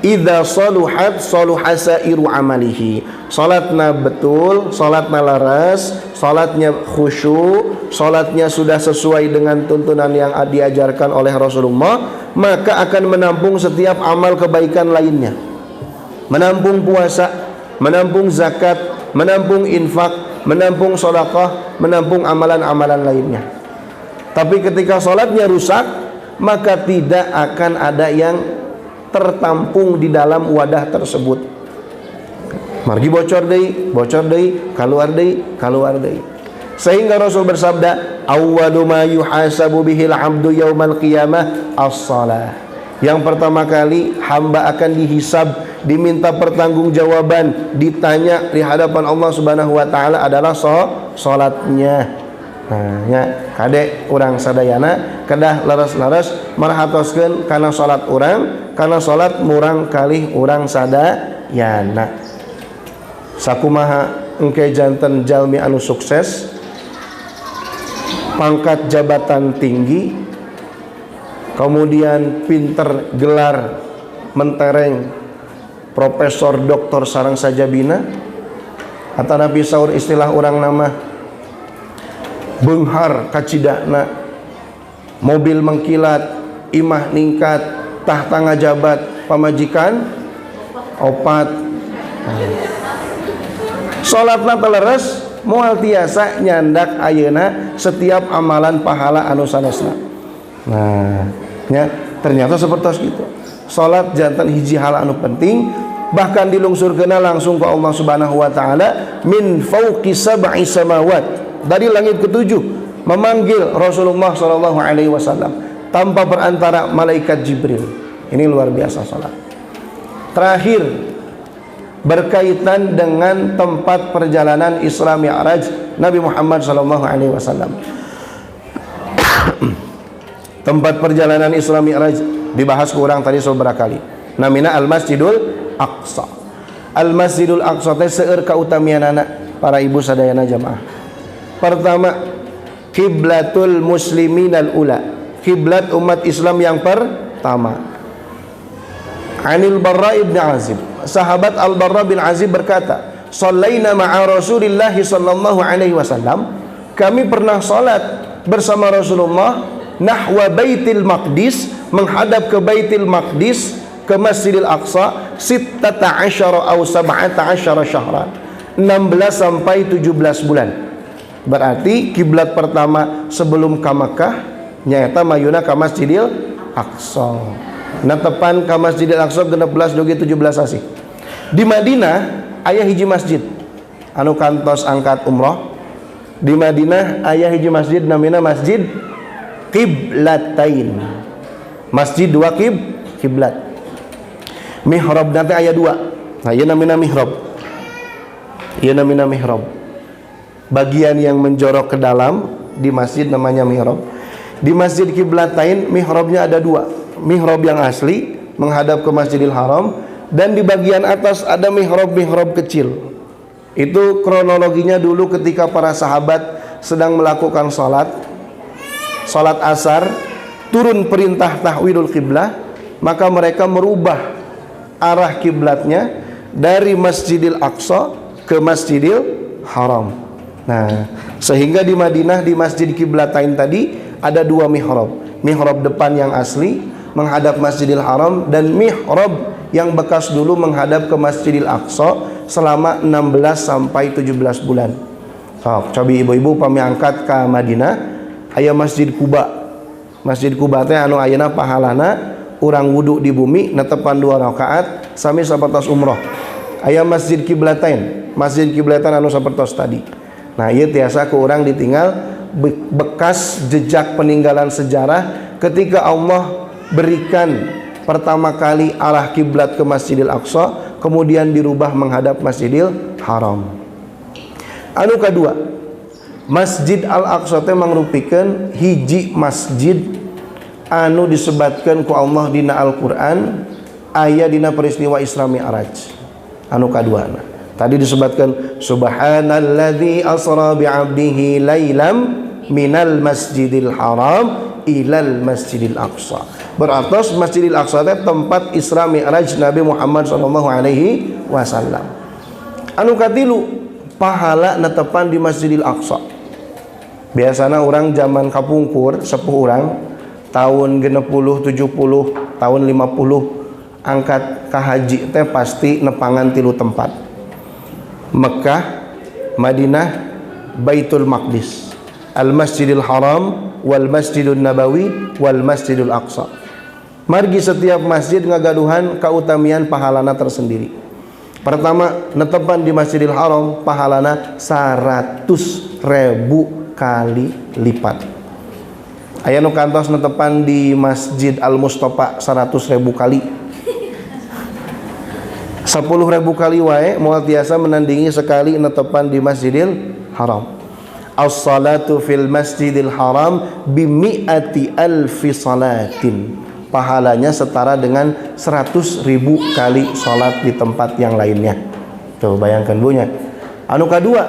Idza saluhat saluha sairu amalihi. Salatna betul, salatna laras, salatnya khusyuk, salatnya sudah sesuai dengan tuntunan yang diajarkan oleh Rasulullah, maka akan menampung setiap amal kebaikan lainnya. Menampung puasa, menampung zakat, menampung infak, menampung sedekah, menampung amalan-amalan lainnya. Tapi ketika salatnya rusak, maka tidak akan ada yang tertampung di dalam wadah tersebut. Margi bocor deui, keluar deui. Sehingga Rasul bersabda, awwalu ma yuhasabu bihil 'abdu yaumal qiyamah as-shalah. Yang pertama kali hamba akan dihisab, diminta pertanggungjawaban, ditanya di hadapan Allah Subhanahu wa taala adalah salatnya. Nah, nya kade urang sadayana kedah leres-leres marhatoskeun kana salat urang, kana salat murang kalih urang sadayana. Sakumaha engke janten jalmi anu sukses, pangkat jabatan tinggi, kemudian pinter, gelar mentereng, profesor, doktor sareng sajabina, atanapi saur istilah orang nama beunghar kacidana, mobil mengkilat, imah ningkat, tahta ngajabat, pamajikan opat. Salatna teleres moal tiasa nyandak ayeuna setiap amalan pahala anu sanesna. Nah, ya, ternyata seperti itu. Salat jantan hiji hal anu penting, bahkan dilungsurkeuna langsung ke Allah Subhanahu wa taala min fauqi sab'i samawat, dari langit ketujuh memanggil Rasulullah sallallahu alaihi wasallam tanpa perantara malaikat Jibril. Ini luar biasa salat. Terakhir, berkaitan dengan tempat perjalanan Isra Mi'raj Nabi Muhammad sallallahu alaihi wasallam. Tempat perjalanan Isra Mi'raj dibahas kurang tadi beberapa kali. Namina Al-Masjidul Aqsa. Al-Masjidul Aqsa teh seueur kautamianana para ibu sadayana jamaah. Pertama, kiblatul muslimin al-ula, kiblat umat Islam yang pertama. Anil Barra ibn Azib, sahabat Al-Barra bin Azib berkata, "Shallaina ma'a Rasulillah sallallahu alaihi wasallam." Kami pernah salat bersama Rasulullah nahwa Baitul Maqdis, menghadap ke Baitul Maqdis, ke Masjidil Aqsa, 16 atau 17 syahran, 16 sampai 17 bulan. Berarti kiblat pertama sebelum ka Makkah nyaeta mayuna ka Masjidil Aqsa. Nah, tepan ka Masjidil Aqsa 16 dugi 17 asih. Di Madinah aya hiji masjid anu kantos angkat umroh. Di Madinah aya hiji masjid namina Masjid Qiblatain. Masjid dua kiblat. Mihrab nanti aya dua. Nah, ieu namina mihrab. Ieu namina mihrab. Bagian yang menjorok ke dalam di masjid namanya mihrab. Di Masjid Qiblatain mihrabnya ada dua. Mihrab yang asli menghadap ke Masjidil Haram, dan di bagian atas ada mihrab kecil. Itu kronologinya dulu ketika para sahabat sedang melakukan salat asar, turun perintah tahwilul qiblah, maka mereka merubah arah kiblatnya dari Masjidil Aqsa ke Masjidil Haram. Nah, sehingga di Madinah di Masjid Qiblatain tadi ada dua mihrab. Mihrab depan yang asli menghadap Masjidil Haram, dan mihrab yang bekas dulu menghadap ke Masjidil Aqsa selama 16 sampai 17 bulan. Cobi ibu-ibu pami angkat ke Madinah aya Masjid Quba. Masjid Quba teh anu ayeuna pahalana urang wudu di bumi netepan 2 rakaat sami sapertos umroh. Aya Masjid Qiblatain. Masjid Qiblatain anu sapertos tadi. Nah, ieu tiasa ku urang ditinggal bekas jejak peninggalan sejarah ketika Allah berikan pertama kali arah kiblat ke Masjidil Aqsa, kemudian dirubah menghadap Masjidil Haram. Anu kedua, Masjid Al-Aqsa teh mangrupikeun hiji masjid anu disebatkeun ku Allah dina Al-Qur'an aya dina peristiwa Isra Mi'raj. Anu kaduana tadi disebutkan subhanalladzi asra bi'abdihi lailam minal masjidil haram ilal masjidil aqsa. Berarti Masjidil Aqsa teh tempat Isra Mi'raj Nabi Muhammad sallallahu alaihi wasallam. Anu katilu pahala netepan di Masjidil Aqsa. Biasana orang zaman kapungkur sepuh orang tahun 60, 70, tahun 50 angkat ka haji teh pasti nepangan tilu tempat. Mekah, Madinah, Baitul Maqdis, Al-Masjidil Haram, wal Masjidun Nabawi, wal Masjidul Aqsa. Margi setiap masjid ngagaduhan kautamian pahalana tersendiri. Pertama, netepan di Masjidil Haram pahalana 100.000 kali lipat. Aya nu kantos netepan di Masjid Al-Mustofa 100.000 kali. 10.000 kali wae moal tiasa menandingi sekali netepan di Masjidil Haram. As-salatu fil Masjidil Haram bimi'ati alfi salatin. Pahalanya setara dengan 100.000 kali salat di tempat yang lainnya. Tuh bayangkan bunya. Anu kedua,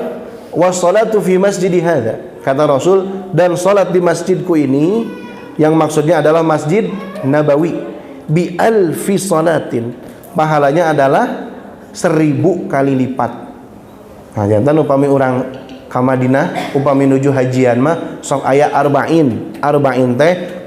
wassalatu fi masjidi hadza. Kata Rasul, dan salat di masjidku ini yang maksudnya adalah Masjid Nabawi bi alfi salatin. Pahalanya adalah 1.000 kali lipat. Nah, jantan upami urang ka Madinah upami nuju hajian mah sok aya arba'in teh 40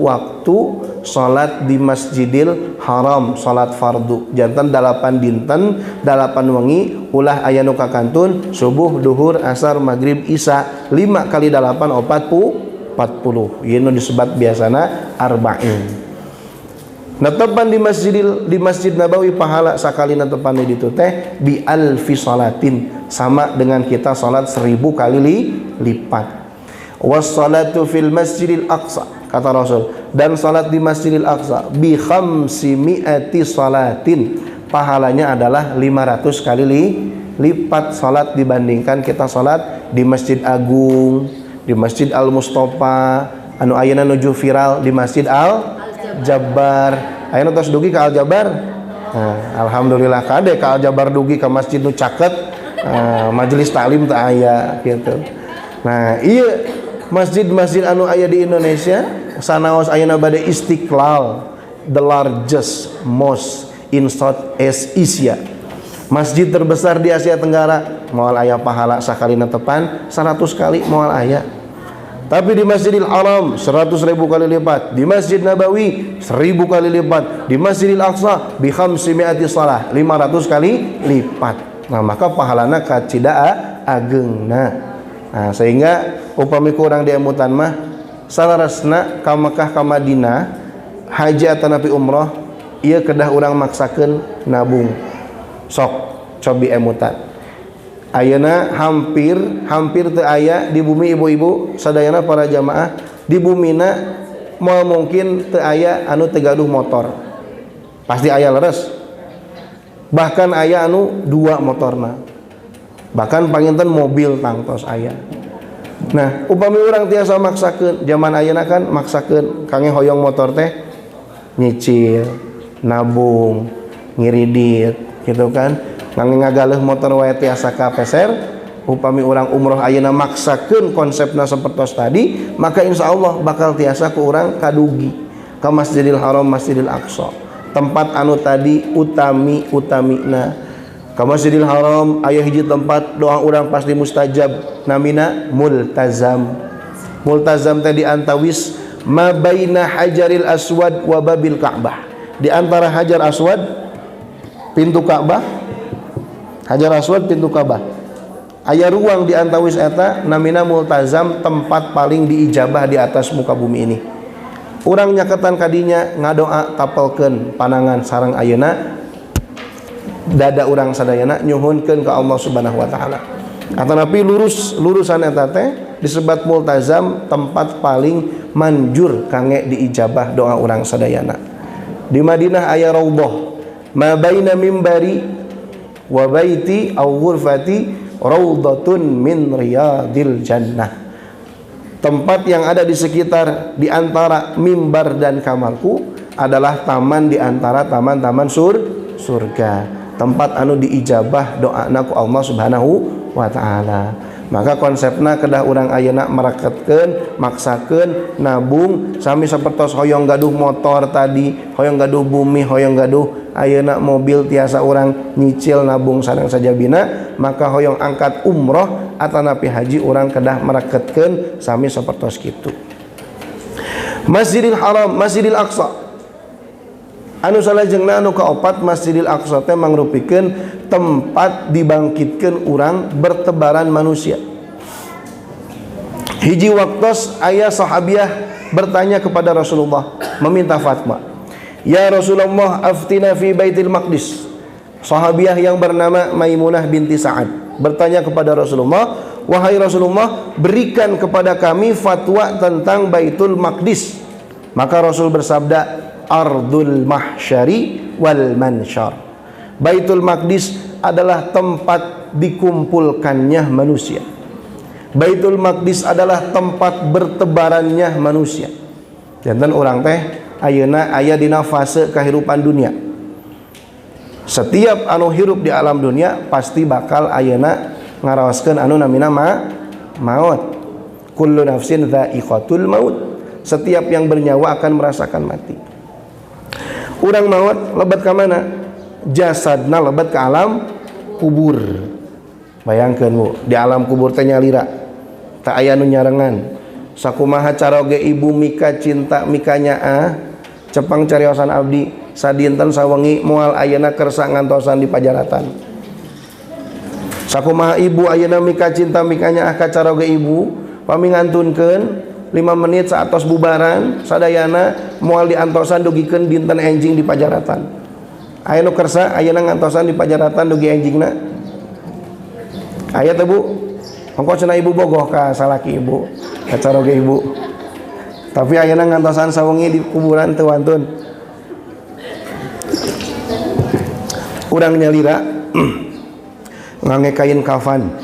waktu salat di Masjidil Haram, salat fardu. Jantan 8 dinten 8 wengi ulah aya nu kakantun subuh, duhur, asar, maghrib, isya 5 kali 8 40. Ieu nu disebut biasana arba'in. Netepan di Masjid Nabawi pahala sakali netepan di ditu teh bi alfi salatin, sama dengan kita salat 1.000 kali lipat. Wassalatu fil Masjidil Aqsa, kata Rasul, dan salat di Masjidil Aqsa bi khamsimi'ati salatin, pahalanya adalah 500 kali lipat salat dibandingkan kita salat di Masjid Agung, di Masjid Al-Mustofa, anu ayeuna nuju viral di Masjid Al-Jabbar. Ayeuna tos dugi ka Al-Jabbar. Nah, alhamdulillah kade ka Al-Jabbar dugi ka masjid nu caket. Majelis taklim teu aya kitu. Nah, ieu masjid-masjid anu aya di Indonesia sanaos ayeuna bade Istiqlal, the largest mosque in Southeast Asia. Masjid terbesar di Asia Tenggara, moal aya pahala sakali netepan 100 kali moal aya. Tapi di Masjidil Haram 100.000 kali lipat, di Masjid Nabawi 1.000 kali lipat, di Masjidil Aqsa bi khamsimi'ati shalah 500 kali lipat. Nah, maka pahalana kacidaa ageungna. Nah, sehingga upami kurang diamutan mah salaresna ka Mekah ka Madinah haji ataupun umroh ieu kedah urang maksakeun nabung. sok cobi emutan. Ayeuna hampir teu aya di bumi ibu-ibu sadayana para jamaah di bumina moal mungkin teu aya anu teu gaduh motor. Pasti aya leres. Bahkan aya anu 2 motorna. Bahkan panginten mobil tangtos aya. Nah, upami urang tiasa maksakeun, zaman ayeuna kan maksakeun kange hoyong motor teh nyicil, nabung, ngiridit gitu kan. Kange ngagaleuh motor wae tiasa kapeser. Upami urang umroh ayeuna maksakeun konsepna sapertos tadi, maka insyaallah bakal tiasa ku urang kadugi ka Masjidil Haram, Masjidil Aqsa. Tempat anu tadi utamina ka Masjidil Haram aya hiji tempat doa urang pasti mustajab namina multazam. Multazam teh di antawis ma baina Hajaril Aswad wa Babil Ka'bah. Di antara Hajar Aswad pintu Ka'bah, Hajar Aswad pintu Ka'bah. Aya ruang di antawis eta namina multazam, tempat paling diijabah di atas muka bumi ini. Urang nyaketan kadinya ngadoa tapelkeun panangan sareng ayeuna dada urang sadayana nyuhunkeun ka Allah Subhanahu wa taala. Atanapi lurusan eta teh disebat multazam, tempat paling manjur kangge diijabah doa urang sadayana. Di Madinah aya raudhah ma baina mimbari wa baiti aw ghurfati raudhatun min riyadil jannah. Tempat yang ada di sekitar di antara mimbar dan kamarku adalah taman di antara taman-taman surga. Tempat anu diijabah doana ku Allah Subhanahu wa taala. Maka konsepna kedah urang ayeuna maraketkeun, maksakeun, nabung sami sapertos hoyong gaduh motor tadi, hoyong gaduh bumi, hoyong gaduh ayeuna mobil tiasa urang nyicil nabung sareng sajabina, maka hoyong angkat umroh atanapi haji urang kedah maraketkeun sami sapertos kitu. Masjidil Haram, Masjidil Aqsa. Anu salajengna anu kaopat Masjidil Aqsa teh mangrupikeun tempat dibangkitkeun urang bertebaran manusia. Hiji waktos aya sahabiah bertanya kepada Rasulullah meminta fatwa. Ya Rasulullah, aftina fi Baitil Maqdis. Sahabiah yang bernama Maimunah binti Sa'ad bertanya kepada Rasulullah, wahai Rasulullah, berikan kepada kami fatwa tentang Baitul Maqdis. Maka Rasul bersabda, Ardul Mahsyari wal Mansyar. Baitul Maqdis adalah tempat dikumpulkannya manusia. Baitul Maqdis adalah tempat bertebarannya manusia. Janten orang teh ayeuna aya dina fase kehidupan dunia. Setiap anu hirup di alam dunia pasti bakal ayeuna ngaraoskeun anu namina maut. Kullu nafsin dha'iqatul maut. Setiap yang bernyawa akan merasakan mati. Urang maut lebat ka mana? Jasadna lebat ke alam kubur. Bayangkeun Bu, di alam kubur teh nyalira. Tak aya nu nyarengan. Sakumaha cara oge ibu mika cinta mikanya cepang cariosan abdi sadinten sawengi moal ayeuna kersa ngantosan di pajaratan. Sakumaha ibu ayeuna mika cinta mikanya ka cara oge ibu pami ngantunkeun 5 menit saatos bubaran sadayana moal diantosan dugikeun dinten enjing di pajaratan. Aya nu kersa ayeuna ngantosan di pajaratan dugi enjingna. Aya teh Bu? Ongko cenah ibu bogoh ka salaki ibu, ka caroge ibu. Tapi ayeuna ngantosan sawengi di kuburan teu wantun. Urang nyalira ngangge kain kafan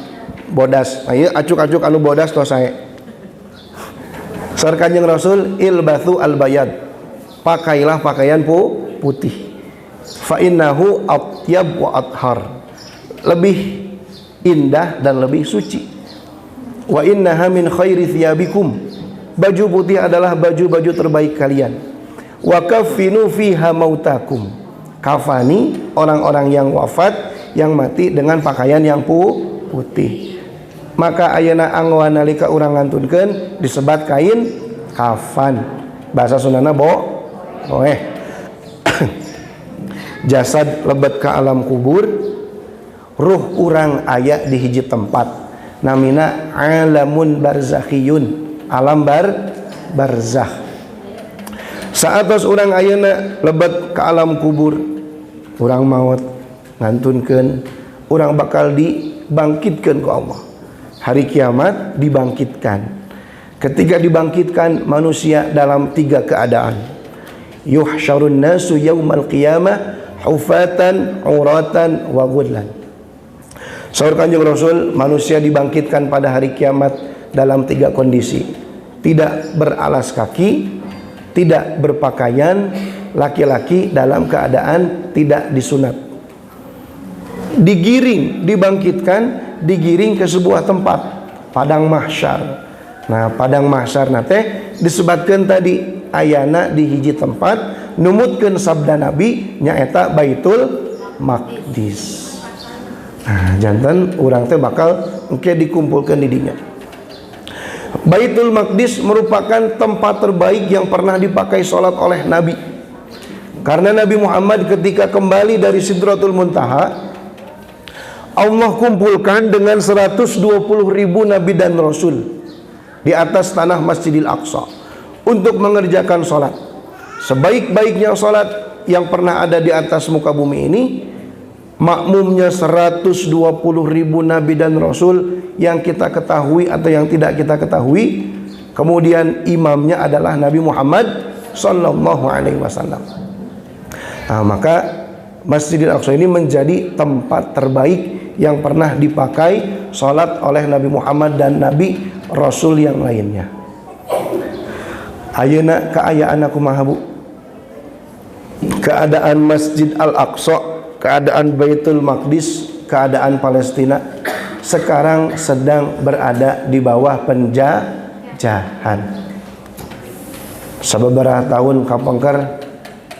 bodas. Aya acuk-acuk anu bodas tos sae. Sar Kanjeng Rasul, ilbathu al-bayad. Pakailah pakaian putih. Fa innahu atyab wa athhar. Lebih indah dan lebih suci. Wa innaha min khairi thiyabikum. Baju putih adalah baju-baju terbaik kalian. Wa kaffinu fiha mautakum. Kafani orang-orang yang wafat, yang mati dengan pakaian yang putih. Maka ayeuna angwan nalika urang ngantunkeun disebat kain kafan. Bahasa Sundana boeh. Jasad lebat ke alam kubur, ruh urang aya di hiji tempat namina alamun barzakhiyun, alam barzakh. Saatos urang ayeuna lebat ke alam kubur, urang maut ngantunkeun urang bakal dibangkitkeun ku Allah. Hari kiamat dibangkitkan. Ketika dibangkitkan manusia dalam 3 keadaan. Yuhsyarun nasu yaumal qiyamah hufatan, uratan, wa ghudlan. Saur Kanjeng Rasul, manusia dibangkitkan pada hari kiamat dalam 3 kondisi. Tidak beralas kaki, tidak berpakaian, laki-laki dalam keadaan tidak disunat. Digiring, dibangkitkan, digiring ke sebuah tempat, padang mahsyar. Nah, padang mahsyar nate disebutkan tadi ayana di hiji tempat numutkeun sabda Nabi nyaeta Baitul Maqdis. Nah, janten urang teh bakal engke dikumpulkeun di dinya. Baitul Maqdis merupakan tempat terbaik yang pernah dipakai salat oleh Nabi. Karena Nabi Muhammad ketika kembali dari Sidratul Muntaha, Allah kumpulkan dengan 120.000 Nabi dan Rasul di atas tanah Masjidil Aqsa untuk mengerjakan sholat. Sebaik-baiknya sholat yang pernah ada di atas muka bumi ini, makmumnya 120.000 Nabi dan Rasul yang kita ketahui atau yang tidak kita ketahui. Kemudian imamnya adalah Nabi Muhammad Sallallahu Alaihi Wasallam. Nah, maka Masjidil Aqsa ini menjadi tempat terbaik yang pernah dipakai sholat oleh Nabi Muhammad dan Nabi Rasul yang lainnya. Ayeuna kaayaan kumaha Bu? Keadaan Masjid Al-Aqsa, keadaan Baitul Maqdis, keadaan Palestina sekarang sedang berada di bawah penjajahan. Sababaraha tahun kapengker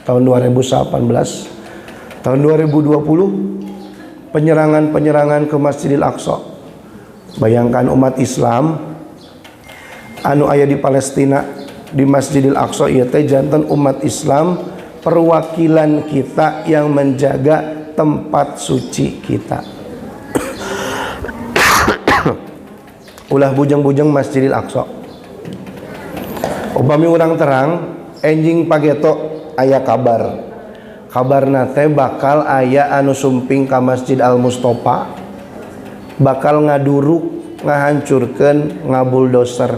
tahun 2018, tahun 2020 penyerangan ke Masjidil Aqsa. Bayangkan umat Islam anu aya di Palestina di Masjidil Aqsa ieu teh janten umat Islam perwakilan kita yang menjaga tempat suci kita. Ulah bujang-bujang Masjidil Aqsa. Upami urang terang enjing pageto aya kabarna teh bakal aya anu sumping ka Masjid Al-Mustofa bakal ngaduruk, ngahancurkeun, ngabuldoser.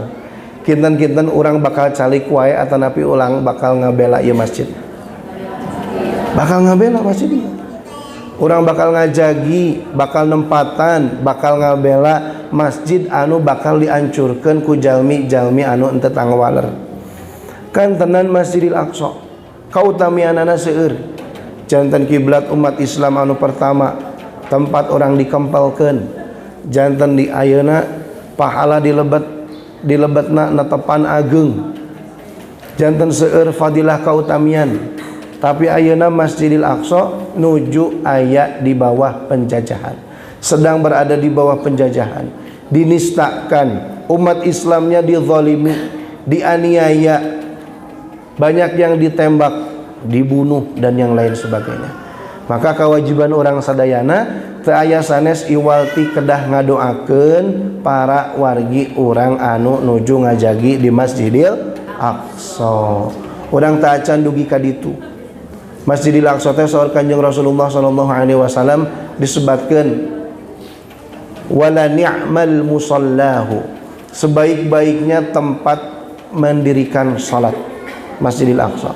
Kinten-kinten urang bakal calik wae atanapi ulang bakal ngabela ieu masjid. Bakal ngabela masjid ieu. Urang bakal ngajagi, bakal nempatan, bakal ngabela masjid anu bakal dihancurkeun ku jalmi-jalmi anu henteu tangwaler. Kan tenan Masjidil Aqsa kautamianana seueur. Janten kiblat umat Islam anu pertama, tempat orang dikempelkeun. Janten di ayeuna pahala dilebetna netepan ageung. Janten seueur fadilah kautamian. Tapi ayeuna Masjidil Aqsa nuju aya di bawah penjajahan. Sedang berada di bawah penjajahan. Dinistakan, umat Islamnya dizalimi, dianiaya, banyak yang ditembak, dibunuh dan yang lain sebagainya. Maka kewajiban orang sadayana teu aya sanes iwalti kedah ngadoakeun para wargi urang anu nuju ngajagi di Masjidil Aqsa. Urang teu acan dugi ka ditu. Masjidil Aqsa teh saur Kanjeng Rasulullah sallallahu alaihi wasallam disebutkeun wala ni'mal musallahu, sebaik-baiknya tempat mendirikan salat Masjidil Aqsa.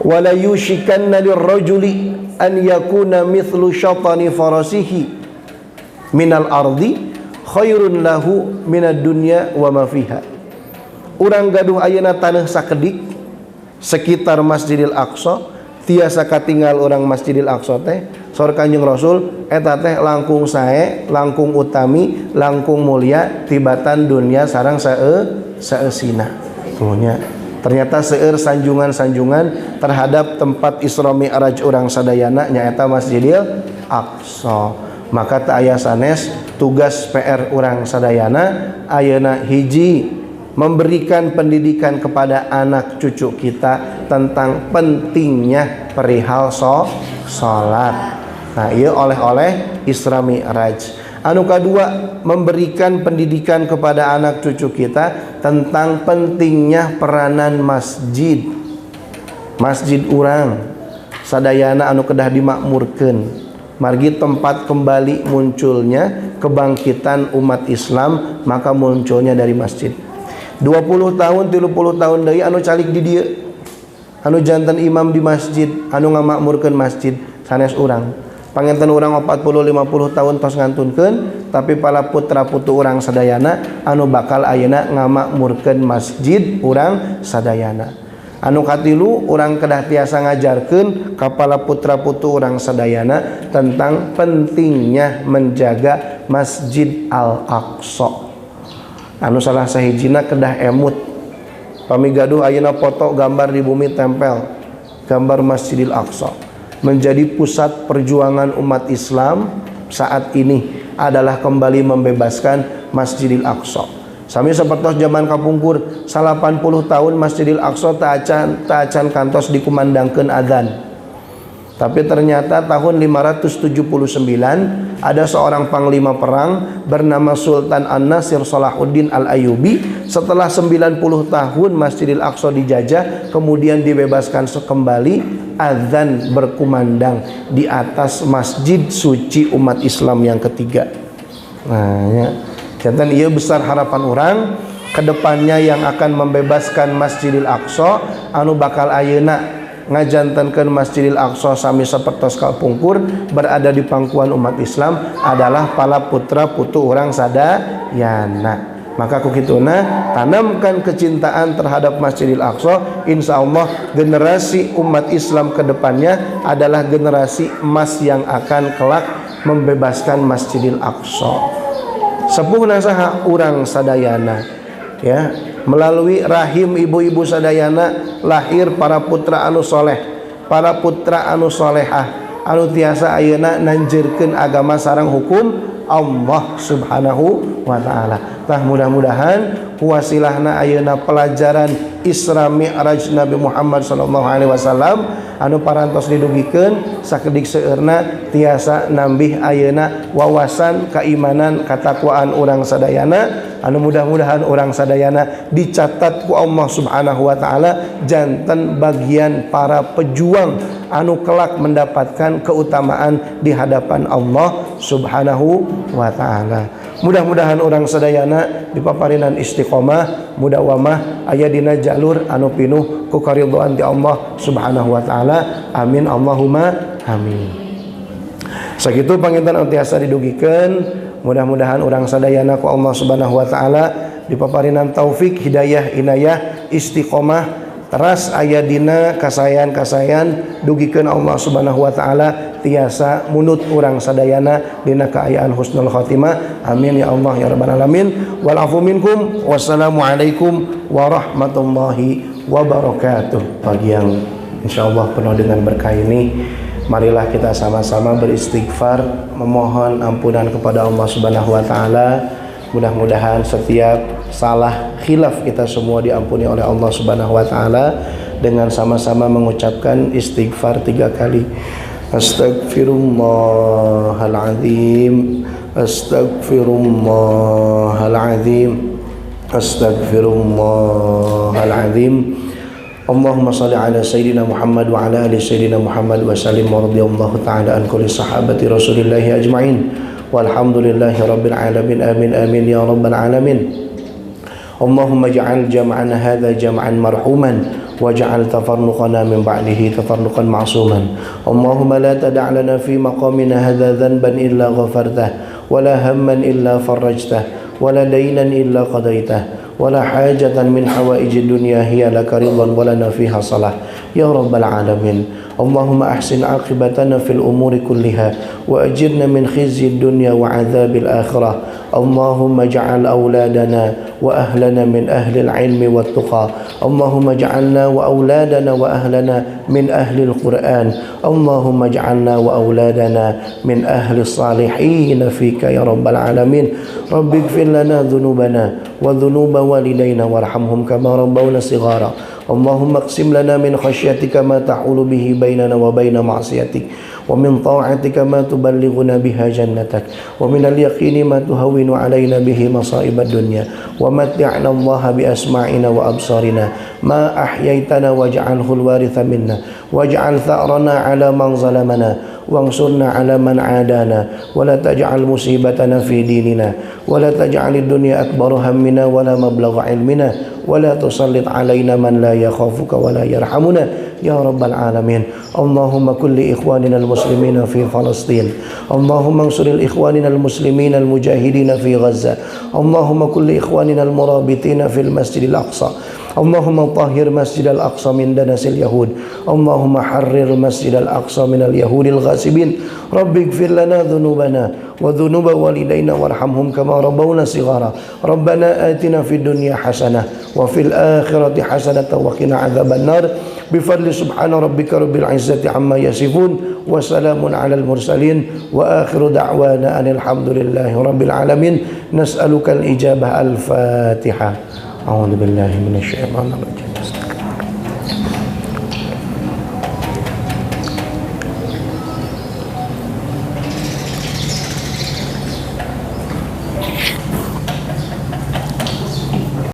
Wala yushikanna lirrajuli an yakuna mithlu syatani farasihi minal ardi khairun lahu minad dunya wa ma fiha. Urang gaduh ayeuna taneuh sakedik sekitar Masjidil Aqsa, tiasa katinggal orang Masjidil Aqsa teh saur Kanjeng Rasul eta teh langkung sae, langkung utami, langkung mulia tibatan dunia sareng saeusina. Ternyata seueur sanjungan-sanjungan terhadap tempat Isra Mi'raj urang sadayana nyaeta Masjidil Aqsa. Maka teu aya sanes tugas PR urang sadayana ayeuna hiji memberikan pendidikan kepada anak cucu kita tentang pentingnya perihal salat. Nah, ieu oleh-oleh Isra Mi'raj. Anu kadua, memberikan pendidikan kepada anak cucu kita tentang pentingnya peranan masjid. Masjid urang sadayana anu kedah dimakmurkeun. margi tempat kembali munculnya kebangkitan umat Islam, maka munculnya dari masjid. 20 tahun 30 tahun deui anu calik di dieu, anu janten imam di masjid, anu ngamakmurkeun masjid sanes urang. Panginten urang 40-50 tahun tos ngantunkeun, tapi pala putra putu urang sadayana anu bakal ayeuna ngamakmurkeun masjid urang sadayana. Anu katilu urang kedah tiasa ngajarkeun ka pala putra putu urang sadayana tentang pentingnya menjaga Masjid Al-Aqsa. Anu salah sahijina kedah emut pamigaduh ayeuna foto gambar di bumi tempel gambar Masjidil Aqsa. Menjadi pusat perjuangan umat Islam saat ini adalah kembali membebaskan Masjidil Aqsa. Sami sapertos zaman kapungkur 80 tahun Masjidil Aqsa taacan kantos dikumandangkeun adzan. Tapi ternyata tahun 579 ada seorang panglima perang bernama Sultan An-Nasir Salahuddin Al-Ayyubi. Setelah 90 tahun Masjidil Aqsa dijajah, kemudian dibebaskan kembali, azan berkumandang di atas masjid suci umat Islam yang ketiga. Nah, ya. Jantan ieu besar harapan orang kedepannya yang akan membebaskan Masjidil Aqsa anu bakal ayeuna ngajantankeun Masjidil Aqsa sami sapertos kapungkur berada di pangkuan umat Islam adalah pala putra putu urang sadayana. Maka kukituna tanamkan kecintaan terhadap Masjidil Aqsa, insyaallah generasi umat Islam kedepannya adalah generasi emas yang akan kelak membebaskan Masjidil Aqsa. Sepuh nasaha urang sadayana, ya, melalui rahim ibu-ibu sadayana lahir para putra anu soleh, para putra anu solehah, anu tiasa ayeuna nanjeurkeun agama sareng hukum Allah Subhanahu wa ta'ala. Tah mudah-mudahan kuasilahna ayeuna pelajaran Isra Mi'raj Nabi Muhammad sallallahu alaihi wasallam anu parantos didugikeun sakedik seueurna tiasa nambih ayeuna wawasan keimanan katakwaan urang sadayana, anu mudah-mudahan urang sadayana dicatat ku Allah Subhanahu wa ta'ala janten bagian para pejuang anu kelak mendapatkan keutamaan di hadapan Allah Subhanahu wa ta'ala. Mudah-mudahan orang sadayana dipaparinan istiqomah mudawamah aya dina jalur anu pinuh ku karidhoan ti Allah Subhanahu wa ta'ala. Amin Allahumma amin. Sakitu panginten anu tiasa didugikeun, mudah-mudahan orang sadayana ku Allah Subhanahu wa ta'ala dipaparinan taufik, hidayah, inayah, istiqomah teras aya dina kasayan-kasayan dugikeun Allah Subhanahu wa ta'ala tiasa munut urang sadayana dina kaayaan husnul khotimah. Amin ya Allah ya rabbal alamin. Wal afu minkum. Wassalamualaikum warahmatullahi wabarakatuh. Pagi yang insyaallah penuh dengan berkah ini, marilah kita sama-sama beristighfar memohon ampunan kepada Allah Subhanahu wa ta'ala. Mudah-mudahan setiap salah khilaf kita semua diampuni oleh Allah Subhanahu wa ta'ala dengan sama-sama mengucapkan istighfar 3 kali. Astaghfirullahaladzim, astaghfirullahaladzim, astaghfirullahaladzim. Allahumma salli ala Sayyidina Muhammad wa ala ali Sayyidina Muhammad wa sallim wa radiyallahu ta'ala an kulli sahabati Rasulillahi ajma'in walhamdulillahi rabbil alamin. Amin amin ya rabbal alamin. Allahumma ja'al jam'ana hadha jam'an marhuman waj'al tafarruqana min ba'dihi tafarruqan ma'suman. Allahumma la tada' lana fi maqamina hadha dhanban illa ghafartah wa la hamman illa farajtah wa la daynan illa qadaitah wa la hajatan min hawaijid dunya hiya laka ridwan wa lana fiha salah ya rabbal alamin. Allahumma ahsin aqibatana fil umuri kulliha wa ajirna min khizyid dunya wa adzabil akhirah. Allahumma ja'al awladana wa ahlana min ahli al-ilmi wat tuqa. Allahumma ja'alna wa awladana wa ahlana min ahli al-Qur'an. Allahumma ja'alna wa awladana min ahli as-salihin fika ya rabbal alamin. Rabbighfir lana dhunubana wa dhunuba walidayna warhamhum kama rabbawna shighara. Allahumma aqsim lana min khasyatika ma tahulu bihi bainana wa baina ma'siyatik wa min ta'atika ma tuballighuna biha jannatak wa min al-yaqini ma tuhawwinu alaina bihi masa'ibad dunya wa mat'ina Allah bi asma'ina wa absarina ma ahyaytana waj'alhu al-waritha minna waj'al tha'rana ala man zalamana وانصرنا على من عادانا ولا تجعل مصيبتنا في ديننا ولا تجعل الدنيا أكبر همنا ولا مبلغ علمنا ولا تسلط علينا من لا يخافك ولا يرحمنا يا رب العالمين. اللهم كن لإخواننا المسلمين في فلسطين، اللهم انصر الإخواننا المسلمين المجاهدين في غزة، اللهم كن لإخواننا المرابطين في المسجد الأقصى، اللهم طهر مسجد الأقصى من دنس اليهود، اللهم حرر مسجد الأقصى من اليهود الغاصبين. رب اغفر لنا ذنوبنا وذنوب والدينا وارحمهم كما ربونا صغارا. ربنا آتنا في الدنيا حسنة وفي الآخرة حسنة وقنا عذاب النار. بفضل سبحان ربك رب العزة عما يصفون وسلام على المرسلين وآخر دعوانا أن الحمد لله رب العالمين. نسألك الإجابة. الفاتحة. أعوذ بالله من الشيطان الرجيم.